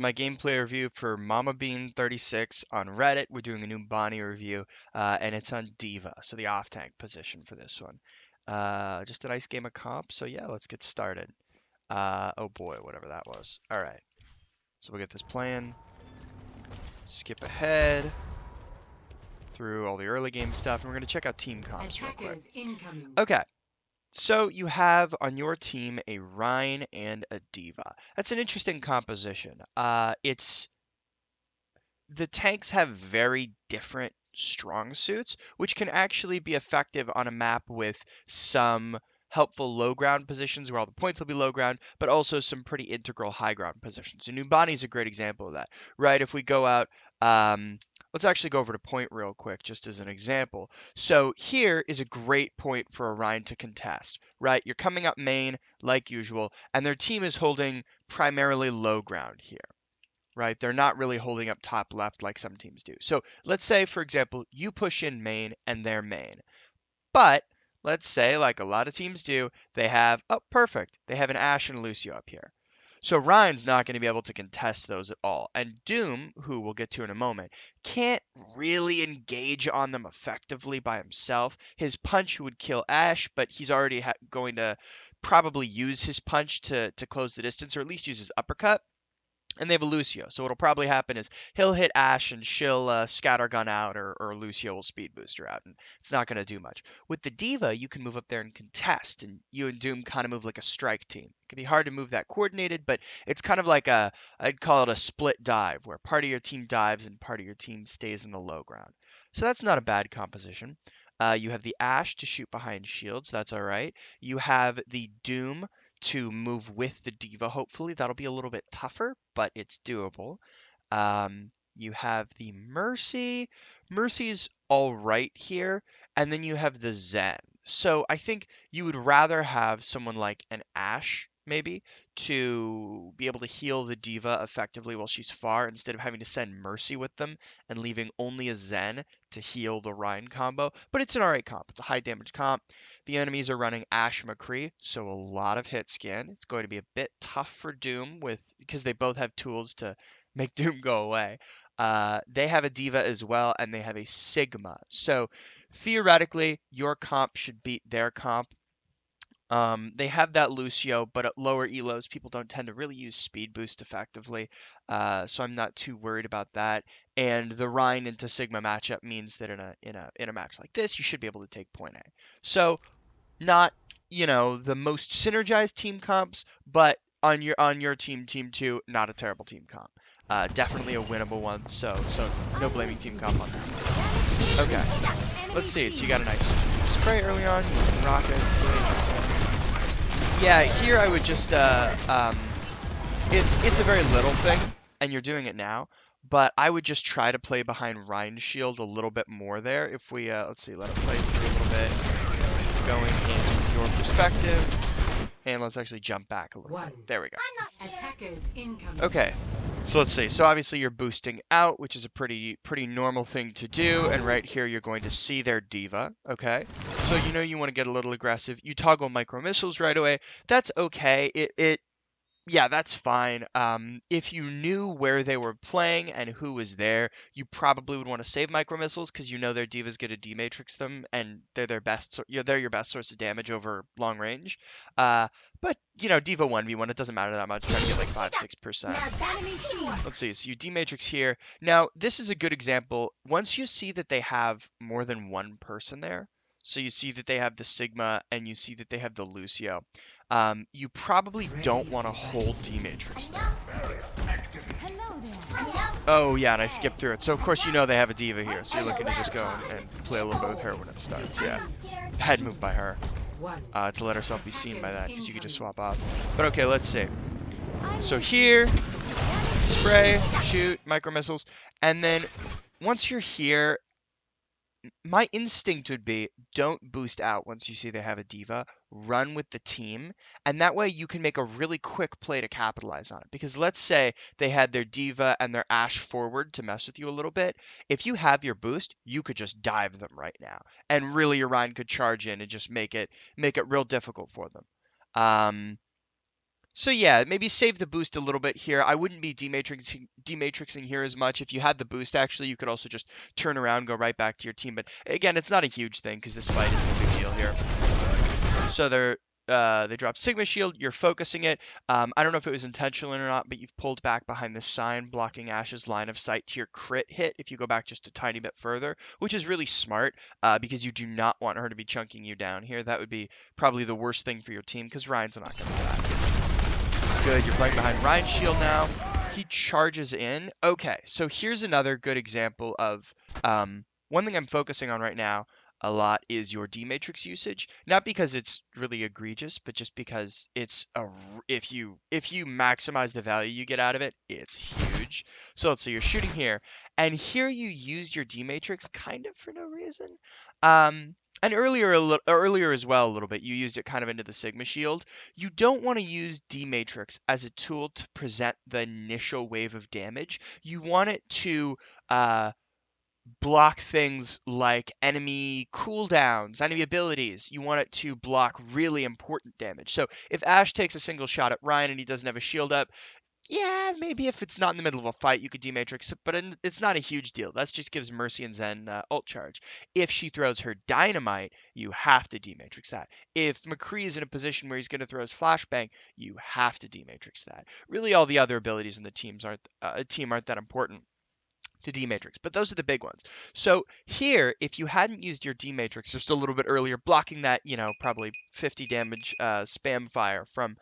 my gameplay review for Mama Bean 36 on Reddit. We're doing a Numbani review, and it's on D.va, so the off-tank position for this one. Just a nice game of comp, so yeah, let's get started. Oh boy, whatever that was. All right, so we'll get this playing. Skip ahead through all the early game stuff, and we're going to check out team comps real quick. Attackers incoming. Okay, so you have on your team a Rhine and a D.va. That's an interesting composition. It's the tanks have very different strong suits, which can actually be effective on a map with some helpful low ground positions where all the points will be low ground, but also some pretty integral high ground positions. And Numbani is a great example of that, right? If we go out, let's actually go over to point real quick, just as an example. So here is a great point for Orion to contest, right? You're coming up main like usual, and their team is holding primarily low ground here, right? They're not really holding up top left like some teams do. So let's say, for example, you push in main and they're main. But let's say, like a lot of teams do, they have, oh, perfect. They have an Ashe and a Lucio up here. So Ryan's not going to be able to contest those at all. And Doom, who we'll get to in a moment, can't really engage on them effectively by himself. His punch would kill Ashe, but he's already going to probably use his punch to close the distance, or at least use his uppercut, and they have a Lucio. So what'll probably happen is he'll hit Ashe and she'll scattergun out, or Lucio will speed boost her out, and it's not going to do much. With the D.va, you can move up there and contest, and you and Doom kind of move like a strike team. It can be hard to move that coordinated, but it's kind of like I'd call it a split dive, where part of your team dives and part of your team stays in the low ground. So that's not a bad composition. You have the Ashe to shoot behind shields. That's all right. You have the Doom to move with the D.va, hopefully. That'll be a little bit tougher, but it's doable. You have the Mercy. Mercy's all right here. And then you have the Zen. So I think you would rather have someone like an Ashe, maybe, to be able to heal the D.va effectively while she's far, instead of having to send Mercy with them and leaving only a Zen to heal the Rhine combo. But it's an alright comp. It's a high damage comp. The enemies are running Ashe McCree, so a lot of hit scan. It's going to be a bit tough for Doom because they both have tools to make Doom go away. They have a D.va as well, and they have a Sigma. So theoretically, your comp should beat their comp. They have that Lucio, but at lower elos, people don't tend to really use speed boost effectively, so I'm not too worried about that. And the Rhine into Sigma matchup means that in a match like this, you should be able to take point A. So not, the most synergized team comps, but on your team, team two, not a terrible team comp. Definitely a winnable one. So no blaming team comp on that. Okay, let's see. So you got a nice spray early on using rockets. Really interesting. Yeah, here I would just it's a very little thing, and you're doing it now. But I would just try to play behind Rhine's shield a little bit more there. If we let's see, let it play through a little bit, going in your perspective, and let's actually jump back a little bit. There we go. Attackers incoming. Okay, so let's see. So obviously you're boosting out, which is a pretty normal thing to do, and right here you're going to see their D.va. Okay, so you want to get a little aggressive. You toggle micro missiles right away. That's okay. Yeah, that's fine. If you knew where they were playing and who was there, you probably would want to save micro missiles because their D.va's going to D-matrix them, and they're they're your best source of damage over long range. But D.va 1v1, it doesn't matter that much. Try to get like 5-6%. Let's see. So you D-matrix here. Now this is a good example. Once you see that they have more than one person there, so you see that they have the Sigma and you see that they have the Lucio. You probably don't want to hold D-Matrix there. Oh yeah, and I skipped through it. So of course they have a D.va here, so you're looking to just go and play a little bit with her when it starts. Yeah, head move by her to let herself be seen by that, because you could just swap off. But okay, let's see. So here, spray, shoot, micro missiles, and then once you're here, my instinct would be don't boost out once you see they have a D.va. Run with the team, and that way you can make a really quick play to capitalize on it. Because let's say they had their D.va and their Ashe forward to mess with you a little bit. If you have your boost, you could just dive them right now, and really your Rhine could charge in and just make it real difficult for them. So yeah, maybe save the boost a little bit here. I wouldn't be dematrixing here as much. If you had the boost, actually, you could also just turn around, go right back to your team. But again, it's not a huge thing because this fight isn't a big deal here. So they drop Sigma Shield. You're focusing it. I don't know if it was intentional or not, but you've pulled back behind the sign, blocking Ash's line of sight to your crit hit. If you go back just a tiny bit further, which is really smart, because you do not want her to be chunking you down here. That would be probably the worst thing for your team because Ryan's not going to do that. Good. You're playing behind Ryan's shield now. He charges in. Okay, so here's another good example of one thing I'm focusing on right now a lot is your D matrix usage. Not because it's really egregious, but just because if you maximize the value you get out of it, it's huge. So let's say you're shooting here, and here you use your D matrix kind of for no reason. And earlier as well a little bit, you used it kind of into the Sigma shield. You don't want to use D-Matrix as a tool to present the initial wave of damage. You want it to uh, block things like enemy cooldowns, enemy abilities. You want it to block really important damage. So if Ash takes a single shot at Ryan and he doesn't have a shield up, yeah, maybe if it's not in the middle of a fight, you could dematrix it, but it's not a huge deal. That just gives Mercy and Zen ult charge. If she throws her dynamite, you have to dematrix that. If McCree is in a position where he's going to throw his flashbang, you have to dematrix that. Really, all the other abilities in the team aren't that important to D-Matrix, but those are the big ones. So here, if you hadn't used your D-Matrix just a little bit earlier, blocking that, probably 50 damage spam fire from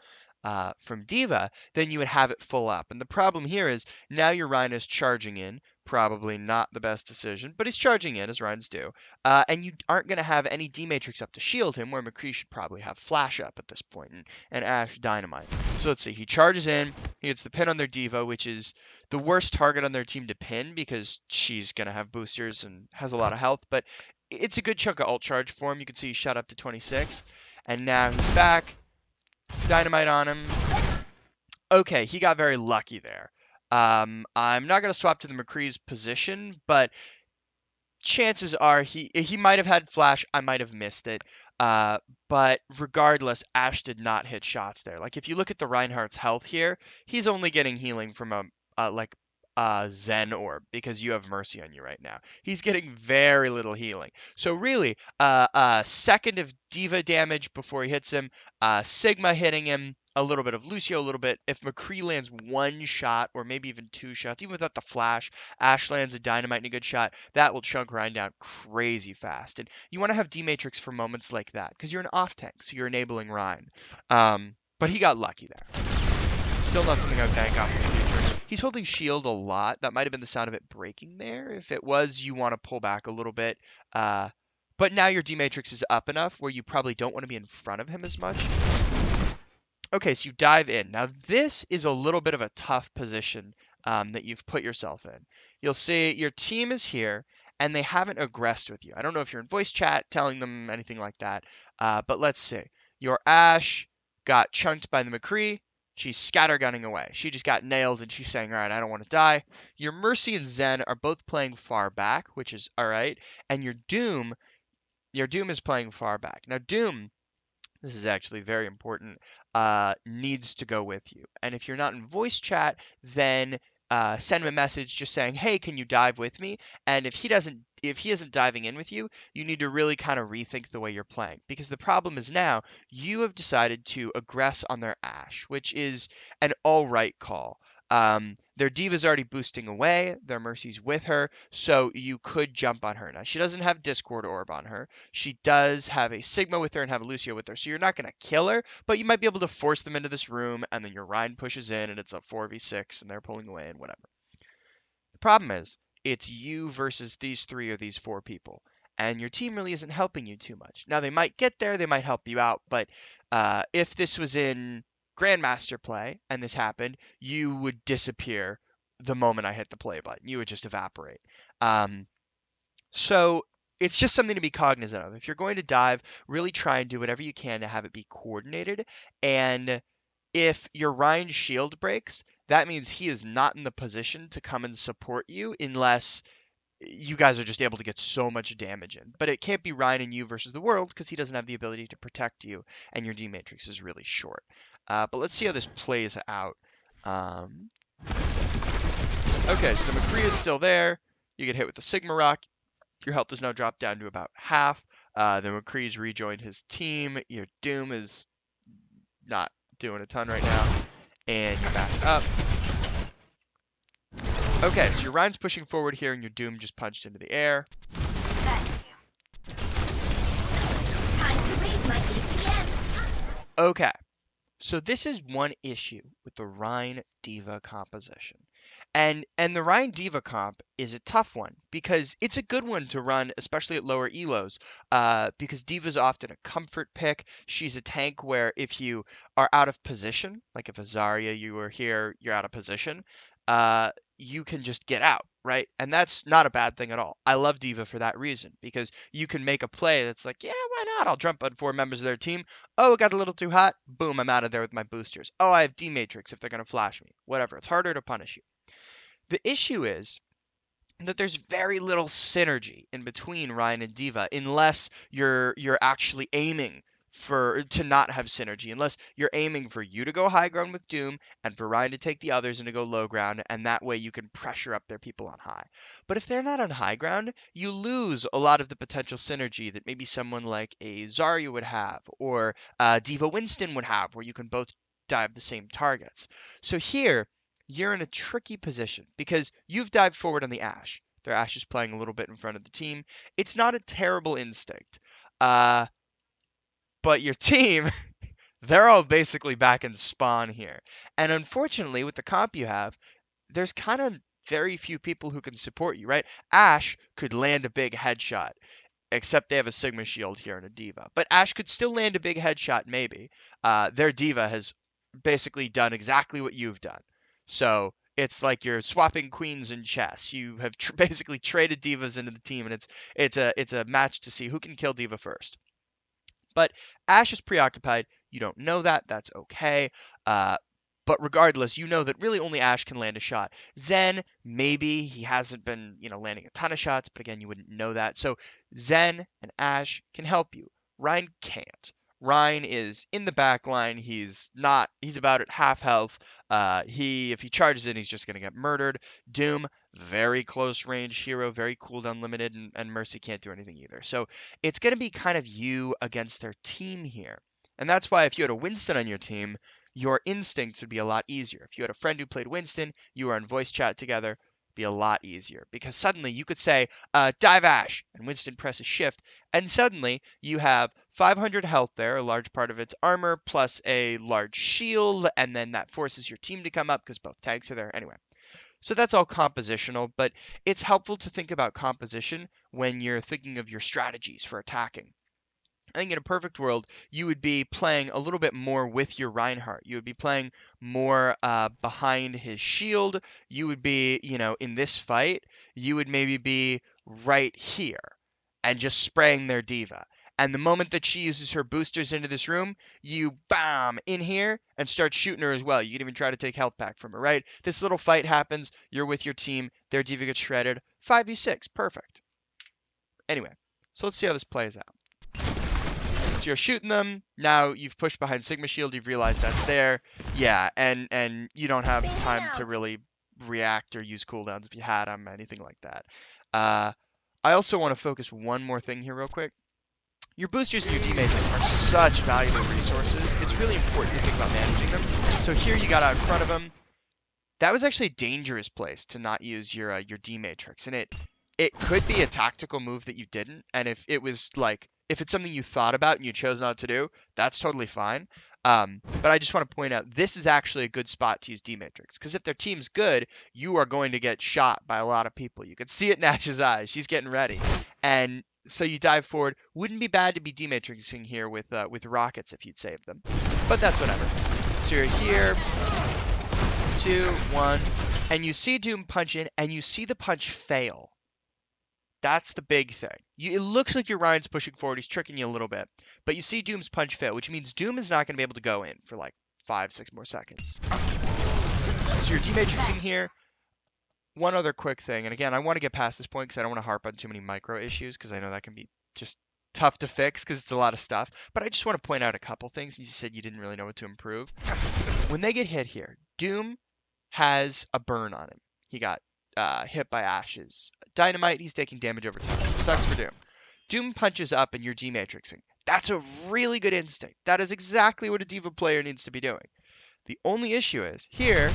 D.Va, then you would have it full up. And the problem here is now your Rhino's charging in, probably not the best decision, but he's charging in, as Rhines do, and you aren't going to have any D-Matrix up to shield him, where McCree should probably have Flash up at this point, and Ash Dynamite. So let's see, he charges in, he gets the pin on their D.Va, which is the worst target on their team to pin because she's going to have boosters and has a lot of health, but it's a good chunk of ult charge for him. You can see he shot up to 26, and now he's back. Dynamite on him. Okay, he got very lucky there. I'm not going to swap to the McCree's position, but chances are he might have had flash. I might have missed it. But regardless, Ash did not hit shots there. Like if you look at the Reinhardt's health here, he's only getting healing from a Zen orb because you have Mercy on you right now. He's getting very little healing. So really, a second of D.Va damage before he hits him. Sigma hitting him. A little bit of Lucio, a little bit. If McCree lands one shot, or maybe even two shots, even without the flash, Ash lands a dynamite and a good shot, that will chunk Ryan down crazy fast. And you want to have D-Matrix for moments like that, because you're an off tank, so you're enabling Ryan. But he got lucky there. Still not something I would bank off in the future. He's holding shield a lot. That might have been the sound of it breaking there. If it was, you want to pull back a little bit. But now your D-Matrix is up enough where you probably don't want to be in front of him as much. Okay, so you dive in. Now this is a little bit of a tough position that you've put yourself in. You'll see your team is here and they haven't aggressed with you. I don't know if you're in voice chat telling them anything like that, but let's see. Your Ash got chunked by the McCree. She's scattergunning away. She just got nailed and she's saying, all right, I don't want to die. Your Mercy and Zen are both playing far back, which is all right. And your Doom is playing far back. Now Doom, this is actually very important, needs to go with you. And if you're not in voice chat, then send him a message just saying, hey, can you dive with me? And if he isn't diving in with you, you need to really kind of rethink the way you're playing. Because the problem is now you have decided to aggress on their Ash, which is an all right call. Their D.Va's already boosting away, their Mercy's with her, so you could jump on her. Now, she doesn't have Discord Orb on her. She does have a Sigma with her and have a Lucio with her, so you're not going to kill her, but you might be able to force them into this room, and then your Rhine pushes in, and it's a 4v6, and they're pulling away, and whatever. The problem is, it's you versus these three or these four people, and your team really isn't helping you too much. Now, they might get there, they might help you out, but if this was in Grandmaster play and this happened, you would disappear the moment I hit the play button. You would just evaporate. So it's just something to be cognizant of. If you're going to dive, really try and do whatever you can to have it be coordinated. And if your Ryan shield breaks, that means he is not in the position to come and support you unless you guys are just able to get so much damage in. But it can't be Ryan and you versus the world because he doesn't have the ability to protect you, and your D matrix is really short. But let's see how this plays out. Let's see. Okay, so the McCree is still there. You get hit with the Sigma Rock. Your health is now dropped down to about half. The McCree's rejoined his team. Your Doom is not doing a ton right now. And you're back up. Okay, so your Ryan's pushing forward here, and your Doom just punched into the air. Okay, so this is one issue with the Rhine D.va composition. And the Rhine D.va comp is a tough one because it's a good one to run, especially at lower elos, because D.va's often a comfort pick. She's a tank where if you are out of position, like if a Zarya you were here, you're out of position, uh, you can just get out, right? And that's not a bad thing at all. I love D.va for that reason because you can make a play that's like, yeah, why not? I'll jump on 4 members of their team. Oh, it got a little too hot. Boom, I'm out of there with my boosters. Oh, I have D-Matrix if they're going to flash me. Whatever. It's harder to punish you. The issue is that there's very little synergy in between Ryan and D.va unless you're actually aiming for to not have synergy, unless you're aiming for you to go high ground with Doom and for Ryan to take the others and to go low ground, and that way you can pressure up their people on high. But if they're not on high ground, you lose a lot of the potential synergy that maybe someone like a Zarya would have, or D.va Winston would have, where you can both dive the same targets. So here, you're in a tricky position because you've dived forward on the Ashe. Their Ashe is playing a little bit in front of the team. It's not a terrible instinct. But your team, they're all basically back in spawn here. And unfortunately, with the comp you have, there's kind of very few people who can support you, right? Ashe could land a big headshot, except they have a Sigma shield here and a D.va. But Ashe could still land a big headshot, maybe. Their D.va has basically done exactly what you've done. So it's like you're swapping queens in chess. You have basically traded D.vas into the team, and it's a match to see who can kill D.va first. But Ashe is preoccupied. You don't know that. That's okay. But regardless, you know that really only Ashe can land a shot. Zen, maybe he hasn't been, landing a ton of shots, but again, you wouldn't know that. So Zen and Ashe can help you. Ryan can't. Ryan is in the back line. He's not. He's about at half health. If he charges in, he's just gonna get murdered. Doom, very close range hero, very cooldown limited, and Mercy can't do anything either. So it's gonna be kind of you against their team here. And that's why if you had a Winston on your team, your instincts would be a lot easier. If you had a friend who played Winston, you were on voice chat together, it'd be a lot easier because suddenly you could say, dive Ashe, and Winston presses shift, and suddenly you have 500 health there, a large part of its armor, plus a large shield, and then that forces your team to come up because both tanks are there. Anyway, so that's all compositional, but it's helpful to think about composition when you're thinking of your strategies for attacking. I think in a perfect world, you would be playing a little bit more with your Reinhardt. You would be playing more behind his shield. You would be, in this fight, you would maybe be right here and just spraying their D.va. And the moment that she uses her boosters into this room, you bam in here and start shooting her as well. You can even try to take health back from her, right? This little fight happens. You're with your team. Their D.va gets shredded. 5v6. Perfect. Anyway, so let's see how this plays out. So you're shooting them. Now you've pushed behind Sigma Shield. You've realized that's there. Yeah, and you don't have time to really react or use cooldowns if you had them, anything like that. I also want to focus one more thing here real quick. Your boosters and your D-mates are such valuable resources. It's really important to think about managing them. So here you got out in front of them. That was actually a dangerous place to not use your D-matrix, and it could be a tactical move that you didn't, and if it's something you thought about and you chose not to do, that's totally fine. But I just want to point out, this is actually a good spot to use D-Matrix, because if their team's good, you are going to get shot by a lot of people. You can see it in Ash's eyes. She's getting ready. And so you dive forward. Wouldn't be bad to be D-Matrixing here with rockets if you'd save them. But that's whatever. So you're here. 2, 1. And you see Doom punch in, and you see the punch fail. That's the big thing. It looks like your Ryan's pushing forward. He's tricking you a little bit. But you see Doom's punch fail, which means Doom is not going to be able to go in for like 5-6 more seconds. So you're D-matrixing here. One other quick thing, and again, I want to get past this point because I don't want to harp on too many micro issues because I know that can be just tough to fix because it's a lot of stuff. But I just want to point out a couple things. You said you didn't really know what to improve. When they get hit here, Doom has a burn on him. He got hit by ashes. Dynamite, he's taking damage over time. So sucks for Doom. Doom punches up and you're D-matrixing. That's a really good instinct. That is exactly what a D.Va player needs to be doing. The only issue is, here,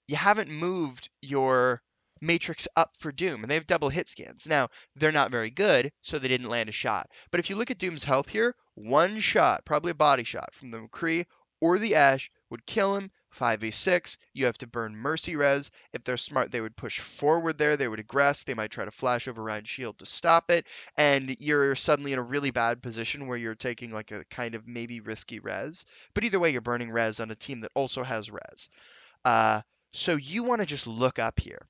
you haven't moved your matrix up for Doom, and they have double hit scans. Now, they're not very good, so they didn't land a shot. But if you look at Doom's health here, one shot, probably a body shot from the McCree or the Ash would kill him. 5v6, you have to burn Mercy Res. If they're smart, they would push forward there. They would aggress. They might try to flash over Ryan's shield to stop it. And you're suddenly in a really bad position where you're taking like a kind of maybe risky res. But either way, you're burning res on a team that also has res. Uh, so you want to just look up here.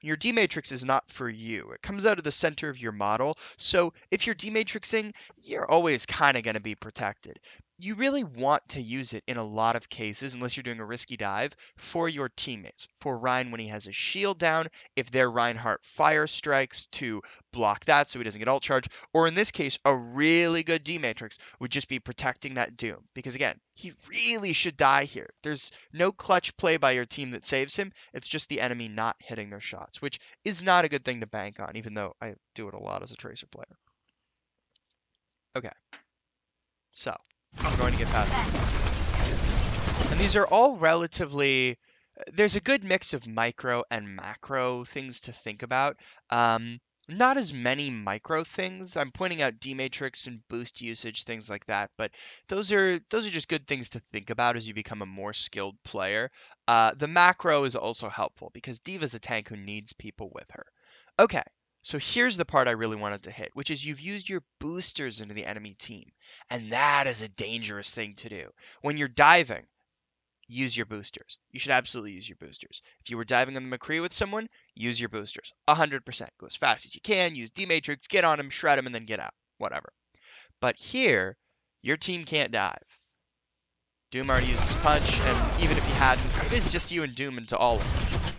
Your D-matrix is not for you. It comes out of the center of your model. So if you're D-matrixing, you're always kind of going to be protected. You really want to use it in a lot of cases, unless you're doing a risky dive, for your teammates. For Ryan when he has his shield down, if their Reinhardt fire strikes to block that so he doesn't get ult charge, or in this case, a really good D-matrix would just be protecting that Doom. Because again, he really should die here. There's no clutch play by your team that saves him. It's just the enemy not hitting their shots, which is not a good thing to bank on, even though I do it a lot as a Tracer player. Okay, so I'm going to get past this. And these are all relatively, there's a good mix of micro and macro things to think about. Not as many micro things. I'm pointing out D-matrix and boost usage, things like that, but those are just good things to think about as you become a more skilled player. The macro is also helpful because D.Va's a tank who needs people with her. Okay, so here's the part I really wanted to hit, which is you've used your boosters into the enemy team, and that is a dangerous thing to do. When you're diving, use your boosters. You should absolutely use your boosters. If you were diving on the McCree with someone, use your boosters. 100%. Go as fast as you can, use D-Matrix, get on him, shred him, and then get out. Whatever. But here, your team can't dive. Doom already used his punch, and even if he hadn't, it is just you and Doom into all of them.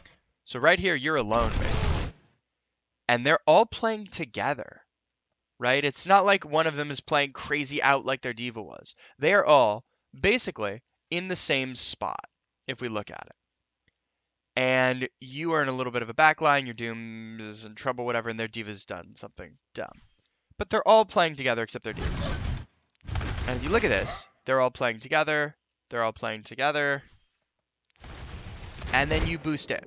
So right here, you're alone, basically. And they're all playing together, right? It's not like one of them is playing crazy out like their D.Va was. They are all, basically, in the same spot, if we look at it. And you are in a little bit of a backline, your Doom is in trouble, whatever, and their D.Va's done something dumb. But they're all playing together except their D.Va. And if you look at this, they're all playing together, they're all playing together, and then you boost in.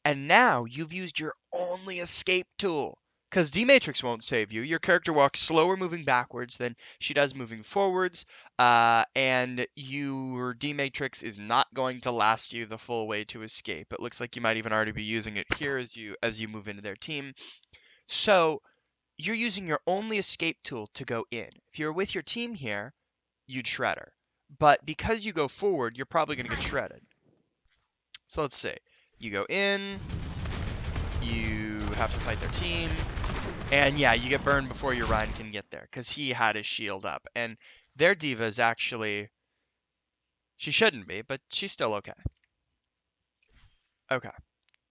And now you've used your only escape tool. Because D-Matrix won't save you. Your character walks slower moving backwards than she does moving forwards. And your D-Matrix is not going to last you the full way to escape. It looks like you might even already be using it here as you move into their team. So you're using your only escape tool to go in. If you're with your team here, you'd shred her. But because you go forward, you're probably going to get shredded. So let's see. You go in. You have to fight their team. And yeah, you get burned before your Ryan can get there, because he had his shield up. And their D.Va is actually... She shouldn't be, but she's still okay. Okay.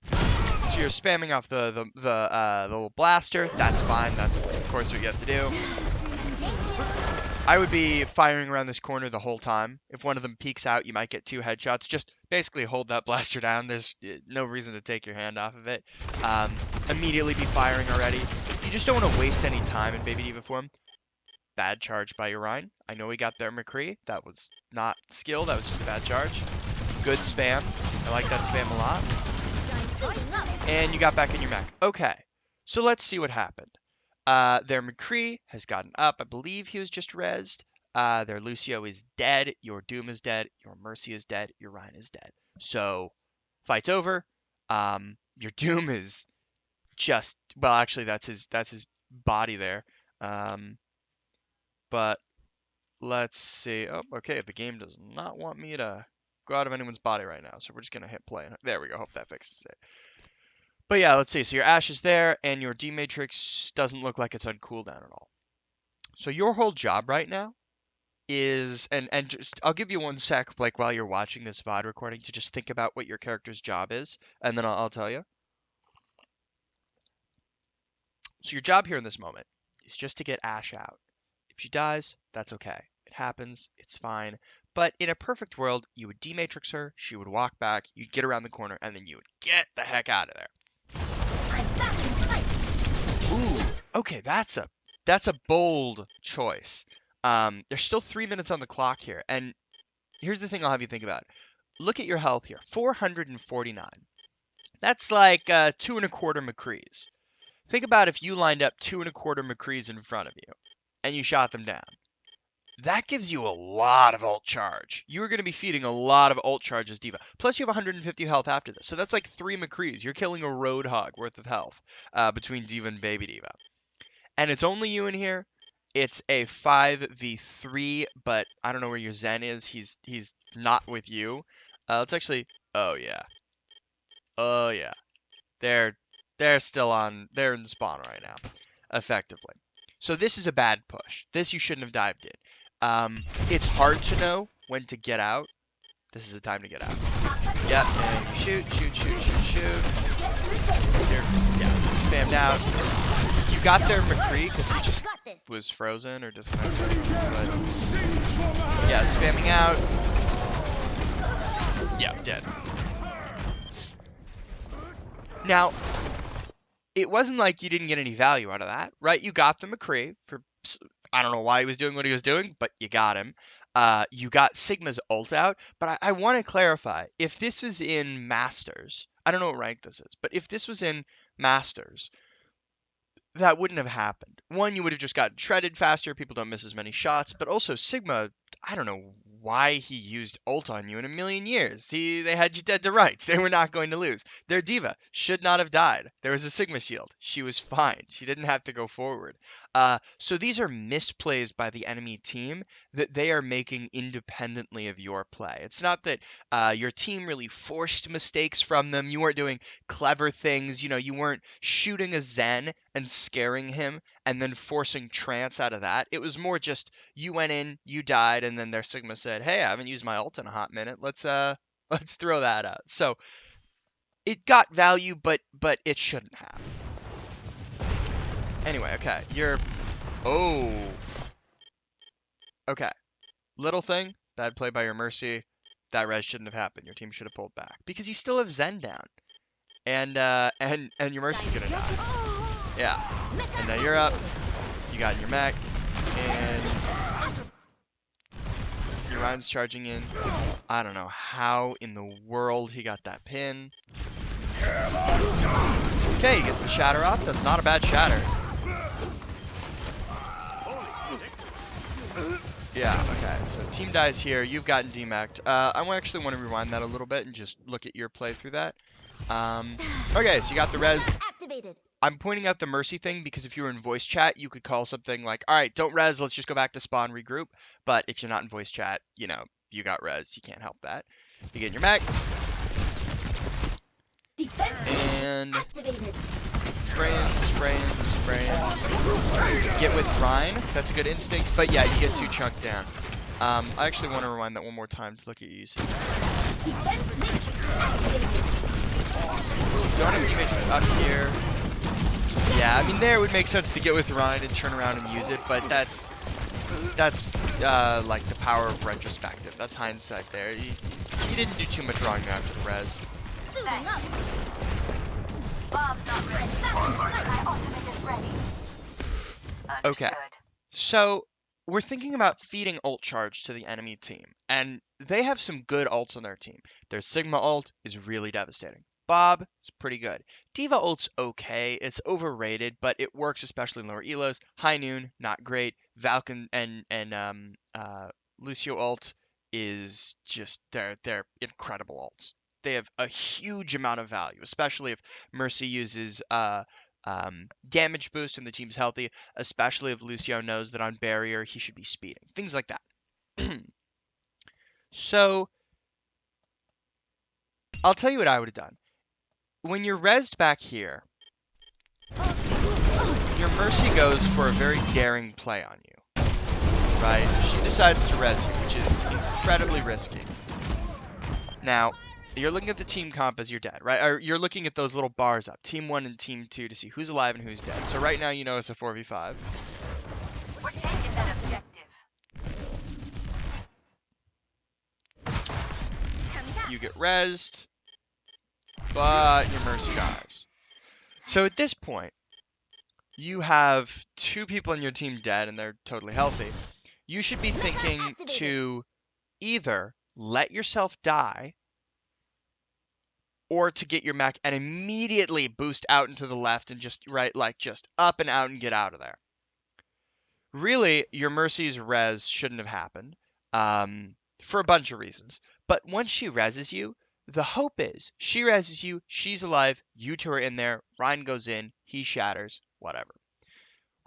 So you're spamming off the little blaster. That's fine. That's, of course, what you have to do. I would be firing around this corner the whole time. If one of them peeks out, you might get 2 headshots. Just basically hold that blaster down. There's no reason to take your hand off of it. Immediately be firing already. You just don't want to waste any time in Baby D.Va form. Bad charge by Orion. I know we got their McCree. That was not skill. That was just a bad charge. Good spam. I like that spam a lot. And you got back in your mech. Okay. So let's see what happened. Their McCree has gotten up. I believe he was just rezzed. Their Lucio is dead. Your Doom is dead. Your Mercy is dead. Your Ryan is dead. So, fight's over. Your Doom is just, well, actually, that's his body there. But let's see. Oh, okay. The game does not want me to go out of anyone's body right now, so we're just gonna hit play. There we go. Hope that fixes it. But yeah, let's see. So your Ash is there, and your D-Matrix doesn't look like it's on cooldown at all. So your whole job right now is, and just, I'll give you 1 sec, like while you're watching this VOD recording, to just think about what your character's job is, and then I'll tell you. So your job here in this moment is just to get Ashe out. If she dies, that's okay. It happens. It's fine. But in a perfect world, you would dematrix her, she would walk back, you'd get around the corner, and then you would get the heck out of there. Ooh, okay, that's a bold choice. There's still 3 minutes on the clock here, and here's the thing I'll have you think about. Look at your health here, 449. That's like 2¼ McCrees. Think about if you lined up 2¼ McCrees in front of you, and you shot them down. That gives you a lot of ult charge. You're going to be feeding a lot of ult charge as D.Va. Plus you have 150 health after this. So that's like 3 McCrees. You're killing a Roadhog worth of health between D.Va and Baby D.Va. And it's only you in here. It's a 5v3, but I don't know where your Zen is. He's not with you. Let's actually... Oh, yeah. Oh, yeah. They're still on... They're in spawn right now, effectively. So this is a bad push. This you shouldn't have dived in. It's hard to know when to get out. This is the time to get out. Yep, and shoot. Here, yeah, spammed out. You got their McCree because he just was frozen or disconnected. But yeah, spamming out. Yeah, dead. Now, it wasn't like you didn't get any value out of that, right? You got the McCree for, I don't know why he was doing what he was doing, but you got him. You got Sigma's ult out, but I want to clarify, if this was in Masters, I don't know what rank this is, but if this was in Masters, that wouldn't have happened. One, you would have just gotten shredded faster, people don't miss as many shots, but also Sigma, I don't know why he used ult on you in a million years. See, they had you dead to rights. They were not going to lose. Their D.Va should not have died. There was a Sigma shield. She was fine. She didn't have to go forward. So these are misplays by the enemy team that they are making independently of your play. It's not that your team really forced mistakes from them. You weren't doing clever things. You know, you weren't shooting a Zen and scaring him and then forcing trance out of that. It was more just you went in, you died, and then their Sigma said, "Hey, I haven't used my ult in a hot minute. Let's throw that out." So it got value, but it shouldn't have. Anyway, okay, okay. Little thing, bad play by your Mercy. That res shouldn't have happened. Your team should have pulled back because you still have Zen down, and your Mercy's gonna die. Yeah, and now you're up. You got your mech, and your Ryan's charging in. I don't know how in the world he got that pin. Okay, he gets the shatter off. That's not a bad shatter. Yeah, okay, so team dies here. You've gotten demec'd. I actually want to rewind that a little bit and just look at your play through that. Okay, so you got the res. I'm pointing out the Mercy thing because if you were in voice chat, you could call something like, all right, don't res, let's just go back to spawn, regroup. But if you're not in voice chat, you know, you got res, you can't help that. You get in your mech. And spraying. Get with Rhine. That's a good instinct, but yeah, you get 2 chunked down. I actually want to rewind that one more time to look at your usage. Don't have D-Matrix up here. Yeah, I mean there it would make sense to get with Rhine and turn around and use it, but that's like the power of retrospective. That's hindsight there. You didn't do too much wrong there after the res. Okay, so we're thinking about feeding ult charge to the enemy team, and they have some good ults on their team. Their Sigma ult is really devastating. Bob is pretty good. D.Va ult's okay. It's overrated, but it works especially in lower elos. High Noon, not great. Valken and Lucio ult is just they're incredible ults. They have a huge amount of value, especially if Mercy uses damage boost and the team's healthy, especially if Lucio knows that on barrier he should be speeding. Things like that. So I'll tell you what I would have done. When you're rezzed back here, your Mercy goes for a very daring play on you, right? She decides to res you, which is incredibly risky. Now, You're looking at the team comp as you're dead, right? Or you're looking at those little bars up, team 1 and team 2, to see who's alive and who's dead. So right now you know it's a 4v5. We're taking that objective. You get rezzed, but your Mercy dies. So at this point, you have 2 people in your team dead and they're totally healthy. You should be thinking to either let yourself die or to get your mech and immediately boost out into the left and just, right, like just up and out and get out of there. Really, your Mercy's res shouldn't have happened for a bunch of reasons. But once she reses you, the hope is she reses you, she's alive, you two are in there, Ryan goes in, he shatters, whatever.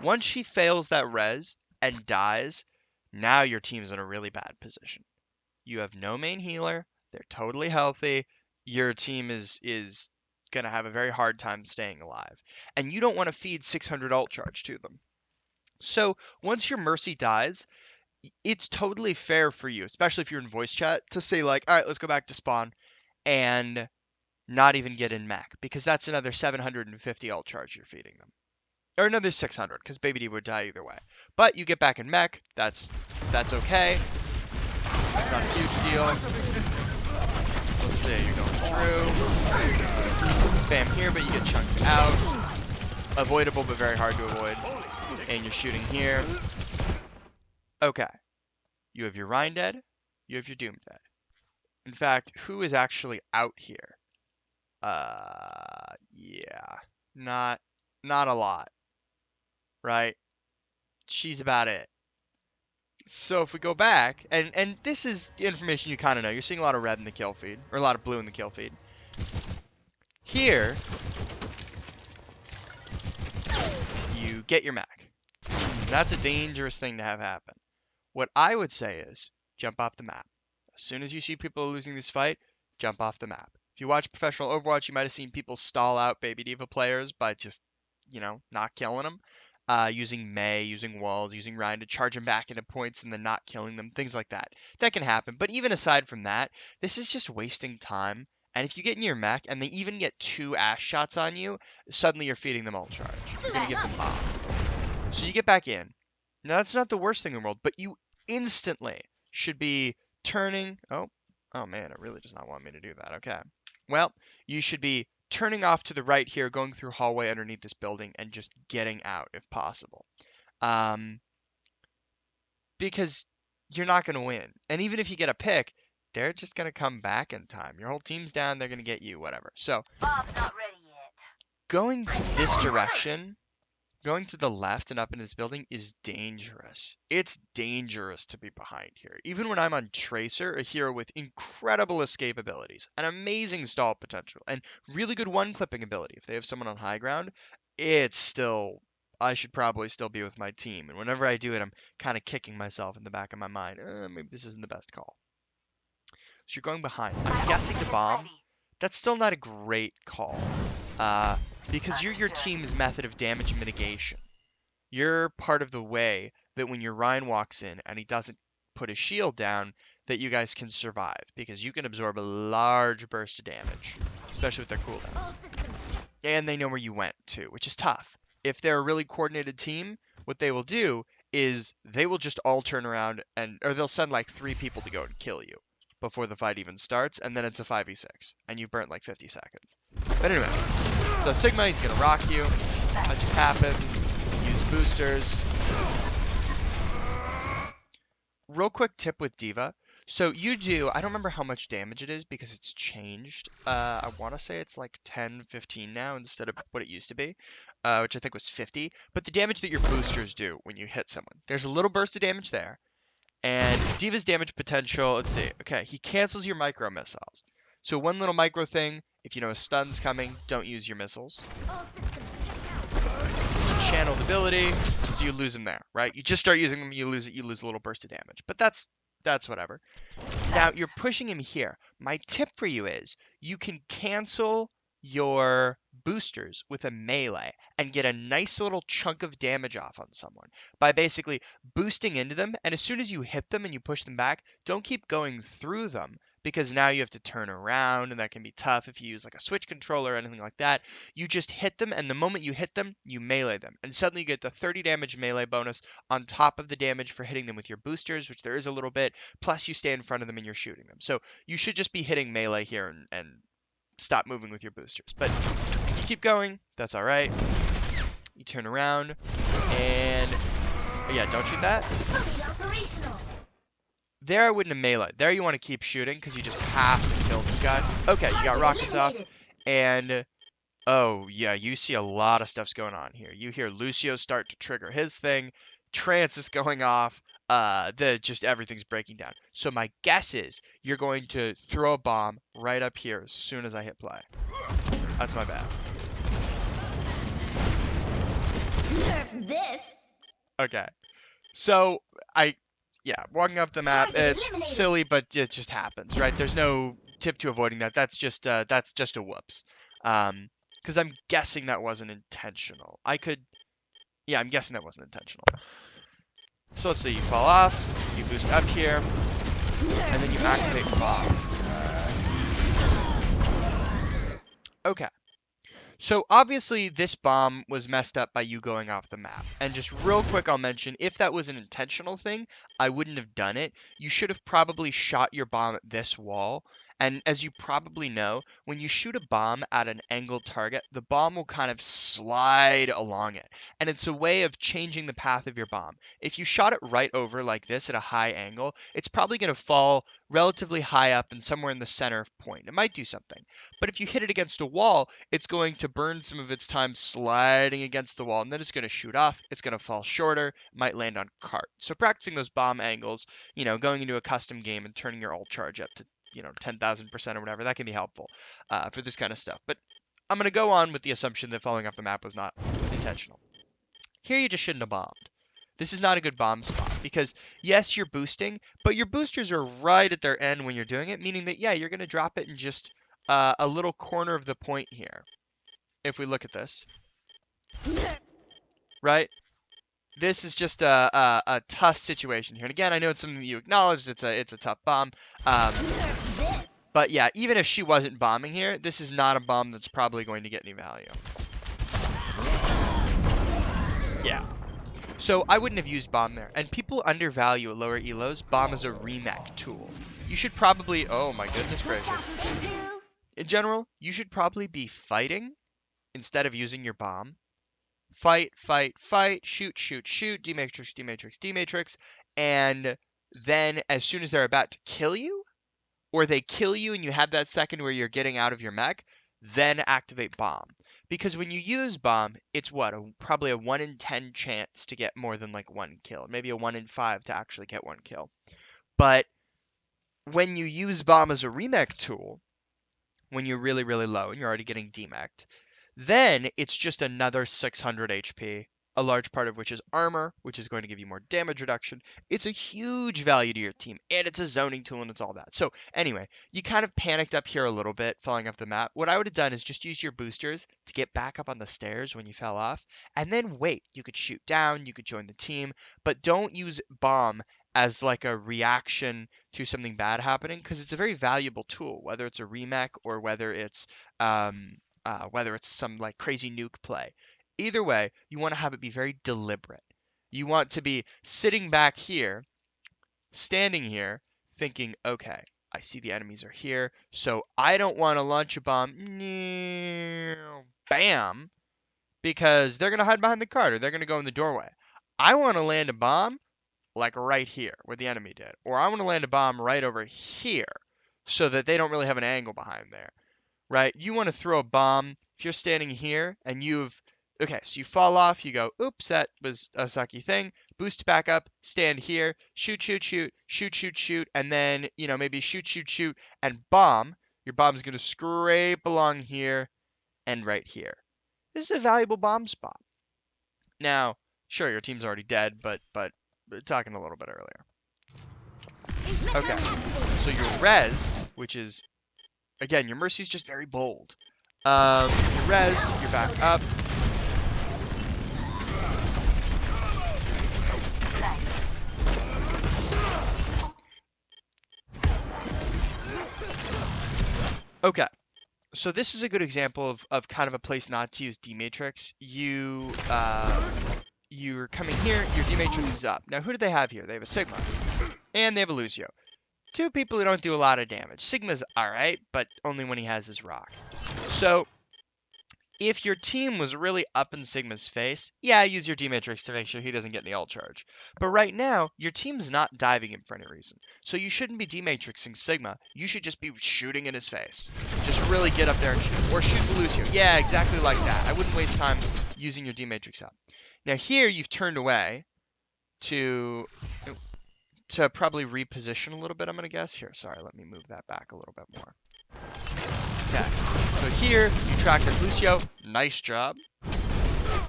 Once she fails that res and dies, now your team's in a really bad position. You have no main healer, they're totally healthy, your team is going to have a very hard time staying alive. And you don't want to feed 600 ult charge to them. So once your Mercy dies, it's totally fair for you, especially if you're in voice chat, to say like, all right, let's go back to spawn and not even get in mech, because that's another 750 ult charge you're feeding them. Or another 600, because Baby D would die either way. But you get back in mech, that's okay. It's not a huge deal. Let's say you're going through. Spam here, but you get chunked out. Avoidable, but very hard to avoid. And you're shooting here. Okay. You have your Rhine dead. You have your Doom dead. In fact, who is actually out here? Yeah. Not a lot. Right? She's about it. So if we go back, and this is information you kind of know. You're seeing a lot of red in the kill feed, or a lot of blue in the kill feed. Here, you get your mech. That's a dangerous thing to have happen. What I would say is, jump off the map. As soon as you see people losing this fight, jump off the map. If you watch professional Overwatch, you might have seen people stall out Baby D.va players by just, not killing them. Using Mei, using walls, using Ryan to charge them back into points and then not killing them, things like that. That can happen. But even aside from that, this is just wasting time. And if you get in your mech and they even get 2 ash shots on you, suddenly you're feeding them all charge. You're going to get them bombed. So you get back in. Now, that's not the worst thing in the world, but you instantly should be turning. Oh man, it really does not want me to do that. Okay. Well, you should be turning off to the right here, going through hallway underneath this building, and just getting out if possible. Because you're not going to win. And even if you get a pick, they're just going to come back in time. Your whole team's down, they're going to get you, whatever. So, Bob's not ready yet. going to this direction, going to the left and up in this building is dangerous. It's dangerous to be behind here. Even when I'm on Tracer, a hero with incredible escape abilities, an amazing stall potential, and really good one-clipping ability. If they have someone on high ground, it's still, I should probably still be with my team. And whenever I do it, I'm kind of kicking myself in the back of my mind. Maybe this isn't the best call. So you're going behind. I'm guessing to bomb. That's still not a great call. Because you're your team's method of damage mitigation. You're part of the way that when your Ryan walks in and he doesn't put his shield down, that you guys can survive. Because you can absorb a large burst of damage, especially with their cooldowns. And they know where you went too, which is tough. If they're a really coordinated team, what they will do is they will just all turn around or they'll send like 3 people to go and kill you before the fight even starts, and then it's a 5v6, and you've burnt like 50 seconds. But anyway, so Sigma, he's gonna rock you. That just happens. Use boosters. Real quick tip with D.va. So you do, I don't remember how much damage it is because it's changed. I want to say it's like 10, 15 now instead of what it used to be, which I think was 50. But the damage that your boosters do when you hit someone, there's a little burst of damage there. And D.va's damage potential, let's see. Okay, he cancels your micro missiles. So one little micro thing, if you know a stun's coming, don't use your missiles. Channeled ability, so you lose them there, right? You just start using them, you lose a little burst of damage. But that's whatever. Now you're pushing him here. My tip for you is you can cancel your boosters with a melee and get a nice little chunk of damage off on someone by basically boosting into them, and as soon as you hit them and you push them back, don't keep going through them because now you have to turn around, and that can be tough if you use like a switch controller or anything like that. You just hit them, and the moment you hit them, you melee them, and suddenly you get the 30 damage melee bonus on top of the damage for hitting them with your boosters, which there is a little bit, plus you stay in front of them and you're shooting them. So you should just be hitting melee here and stop moving with your boosters. But you keep going, that's all right. You turn around, and yeah, don't shoot that. There I wouldn't have melee. There you want to keep shooting because you just have to kill this guy. Okay, you got rockets off, and oh yeah, you see a lot of stuff's going on here. You hear Lucio start to trigger his thing, Trance is going off, just everything's breaking down. So my guess is you're going to throw a bomb right up here as soon as I hit play. That's my bad. Nerf this. Okay. So walking up the map, it's silly, but it just happens, right? There's no tip to avoiding that. That's just a whoops. Because I'm guessing that wasn't intentional. I'm guessing that wasn't intentional. So let's say you fall off, you boost up here, and then you activate bombs. Okay. So obviously this bomb was messed up by you going off the map. And just real quick, I'll mention, if that was an intentional thing, I wouldn't have done it. You should have probably shot your bomb at this wall. And as you probably know, when you shoot a bomb at an angled target, the bomb will kind of slide along it. And it's a way of changing the path of your bomb. If you shot it right over like this at a high angle, it's probably going to fall relatively high up and somewhere in the center of point. It might do something. But if you hit it against a wall, it's going to burn some of its time sliding against the wall, and then it's going to shoot off. It's going to fall shorter, might land on cart. So practicing those bomb angles, going into a custom game and turning your ult charge up to 10,000% or whatever, that can be helpful for this kind of stuff. But I'm going to go on with the assumption that falling off the map was not intentional. Here you just shouldn't have bombed. This is not a good bomb spot because, yes, you're boosting, but your boosters are right at their end when you're doing it, meaning that, yeah, you're going to drop it in just a little corner of the point here. If we look at this, right? This is just a tough situation here. And again, I know it's something that you acknowledged. It's a tough bomb. But yeah, even if she wasn't bombing here, this is not a bomb that's probably going to get any value. Yeah. So I wouldn't have used bomb there. And people undervalue at lower elos bomb as a remech tool. You should probably, oh my goodness gracious. In general, you should probably be fighting instead of using your bomb. Fight, fight, fight, shoot, shoot, shoot, D-matrix, D-matrix, D-matrix, and then as soon as they're about to kill you, or they kill you and you have that second where you're getting out of your mech, then activate bomb. Because when you use bomb, it's probably a 1 in 10 chance to get more than like 1 kill, maybe a 1 in 5 to actually get 1 kill. But when you use bomb as a remech tool, when you're really, really low and you're already getting demeched, then it's just another 600 HP, a large part of which is armor, which is going to give you more damage reduction. It's a huge value to your team, and it's a zoning tool, and it's all that. So anyway, you kind of panicked up here a little bit, falling off the map. What I would have done is just use your boosters to get back up on the stairs when you fell off, and then wait. You could shoot down, you could join the team, but don't use bomb as like a reaction to something bad happening, because it's a very valuable tool, whether it's a remech or whether it's some like crazy nuke play. Either way, you want to have it be very deliberate. You want to be sitting back here, standing here, thinking, okay, I see the enemies are here, so I don't want to launch a bomb, bam, because they're going to hide behind the cart or they're going to go in the doorway. I want to land a bomb like right here where the enemy did, or I want to land a bomb right over here so that they don't really have an angle behind there. Right? You want to throw a bomb if you're standing here and so you fall off, you go, oops, that was a sucky thing, boost back up, stand here, shoot, shoot, shoot, shoot, shoot, shoot, and then, maybe shoot, shoot, shoot, and bomb. Your bomb's going to scrape along here and right here. This is a valuable bomb spot. Now, sure, your team's already dead, but talking a little bit earlier. Okay, so your res, which is, again, your Mercy's just very bold. You're rezzed, you're back up. Okay. So this is a good example of kind of a place not to use D matrix. You're coming here, your D matrix is up. Now who do they have here? They have a Sigma and they have a Lucio. Two people who don't do a lot of damage. Sigma's alright, but only when he has his rock. So if your team was really up in Sigma's face, yeah, use your D-Matrix to make sure he doesn't get any ult charge. But right now, your team's not diving him for any reason. So you shouldn't be D-Matrixing Sigma. You should just be shooting in his face. Just really get up there and shoot. Or shoot the Lucio. Yeah, exactly like that. I wouldn't waste time using your D-Matrix up. Now here, you've turned away to probably reposition a little bit, I'm going to guess. Here, sorry, let me move that back a little bit more. Okay, so here, you track this Lucio. Nice job.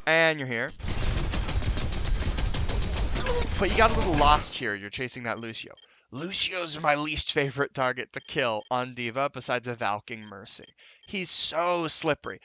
And you're here. But you got a little lost here. You're chasing that Lucio. Lucio's my least favorite target to kill on D.va besides a Valking Mercy. He's so slippery.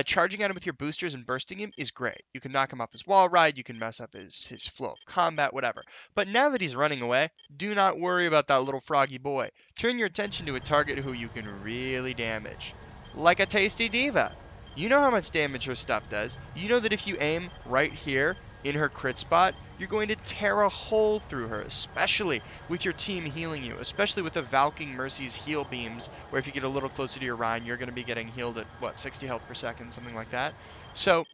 Charging at him with your boosters and bursting him is great. You can knock him off his wall ride, you can mess up his flow of combat, whatever. But now that he's running away, do not worry about that little froggy boy. Turn your attention to a target who you can really damage. Like a tasty D.va. You know how much damage her stuff does. You know that if you aim right here in her crit spot, you're going to tear a hole through her, especially with your team healing you, especially with the Valking Mercy's heal beams, where if you get a little closer to your Rhine, you're going to be getting healed at, what, 60 health per second, something like that. So,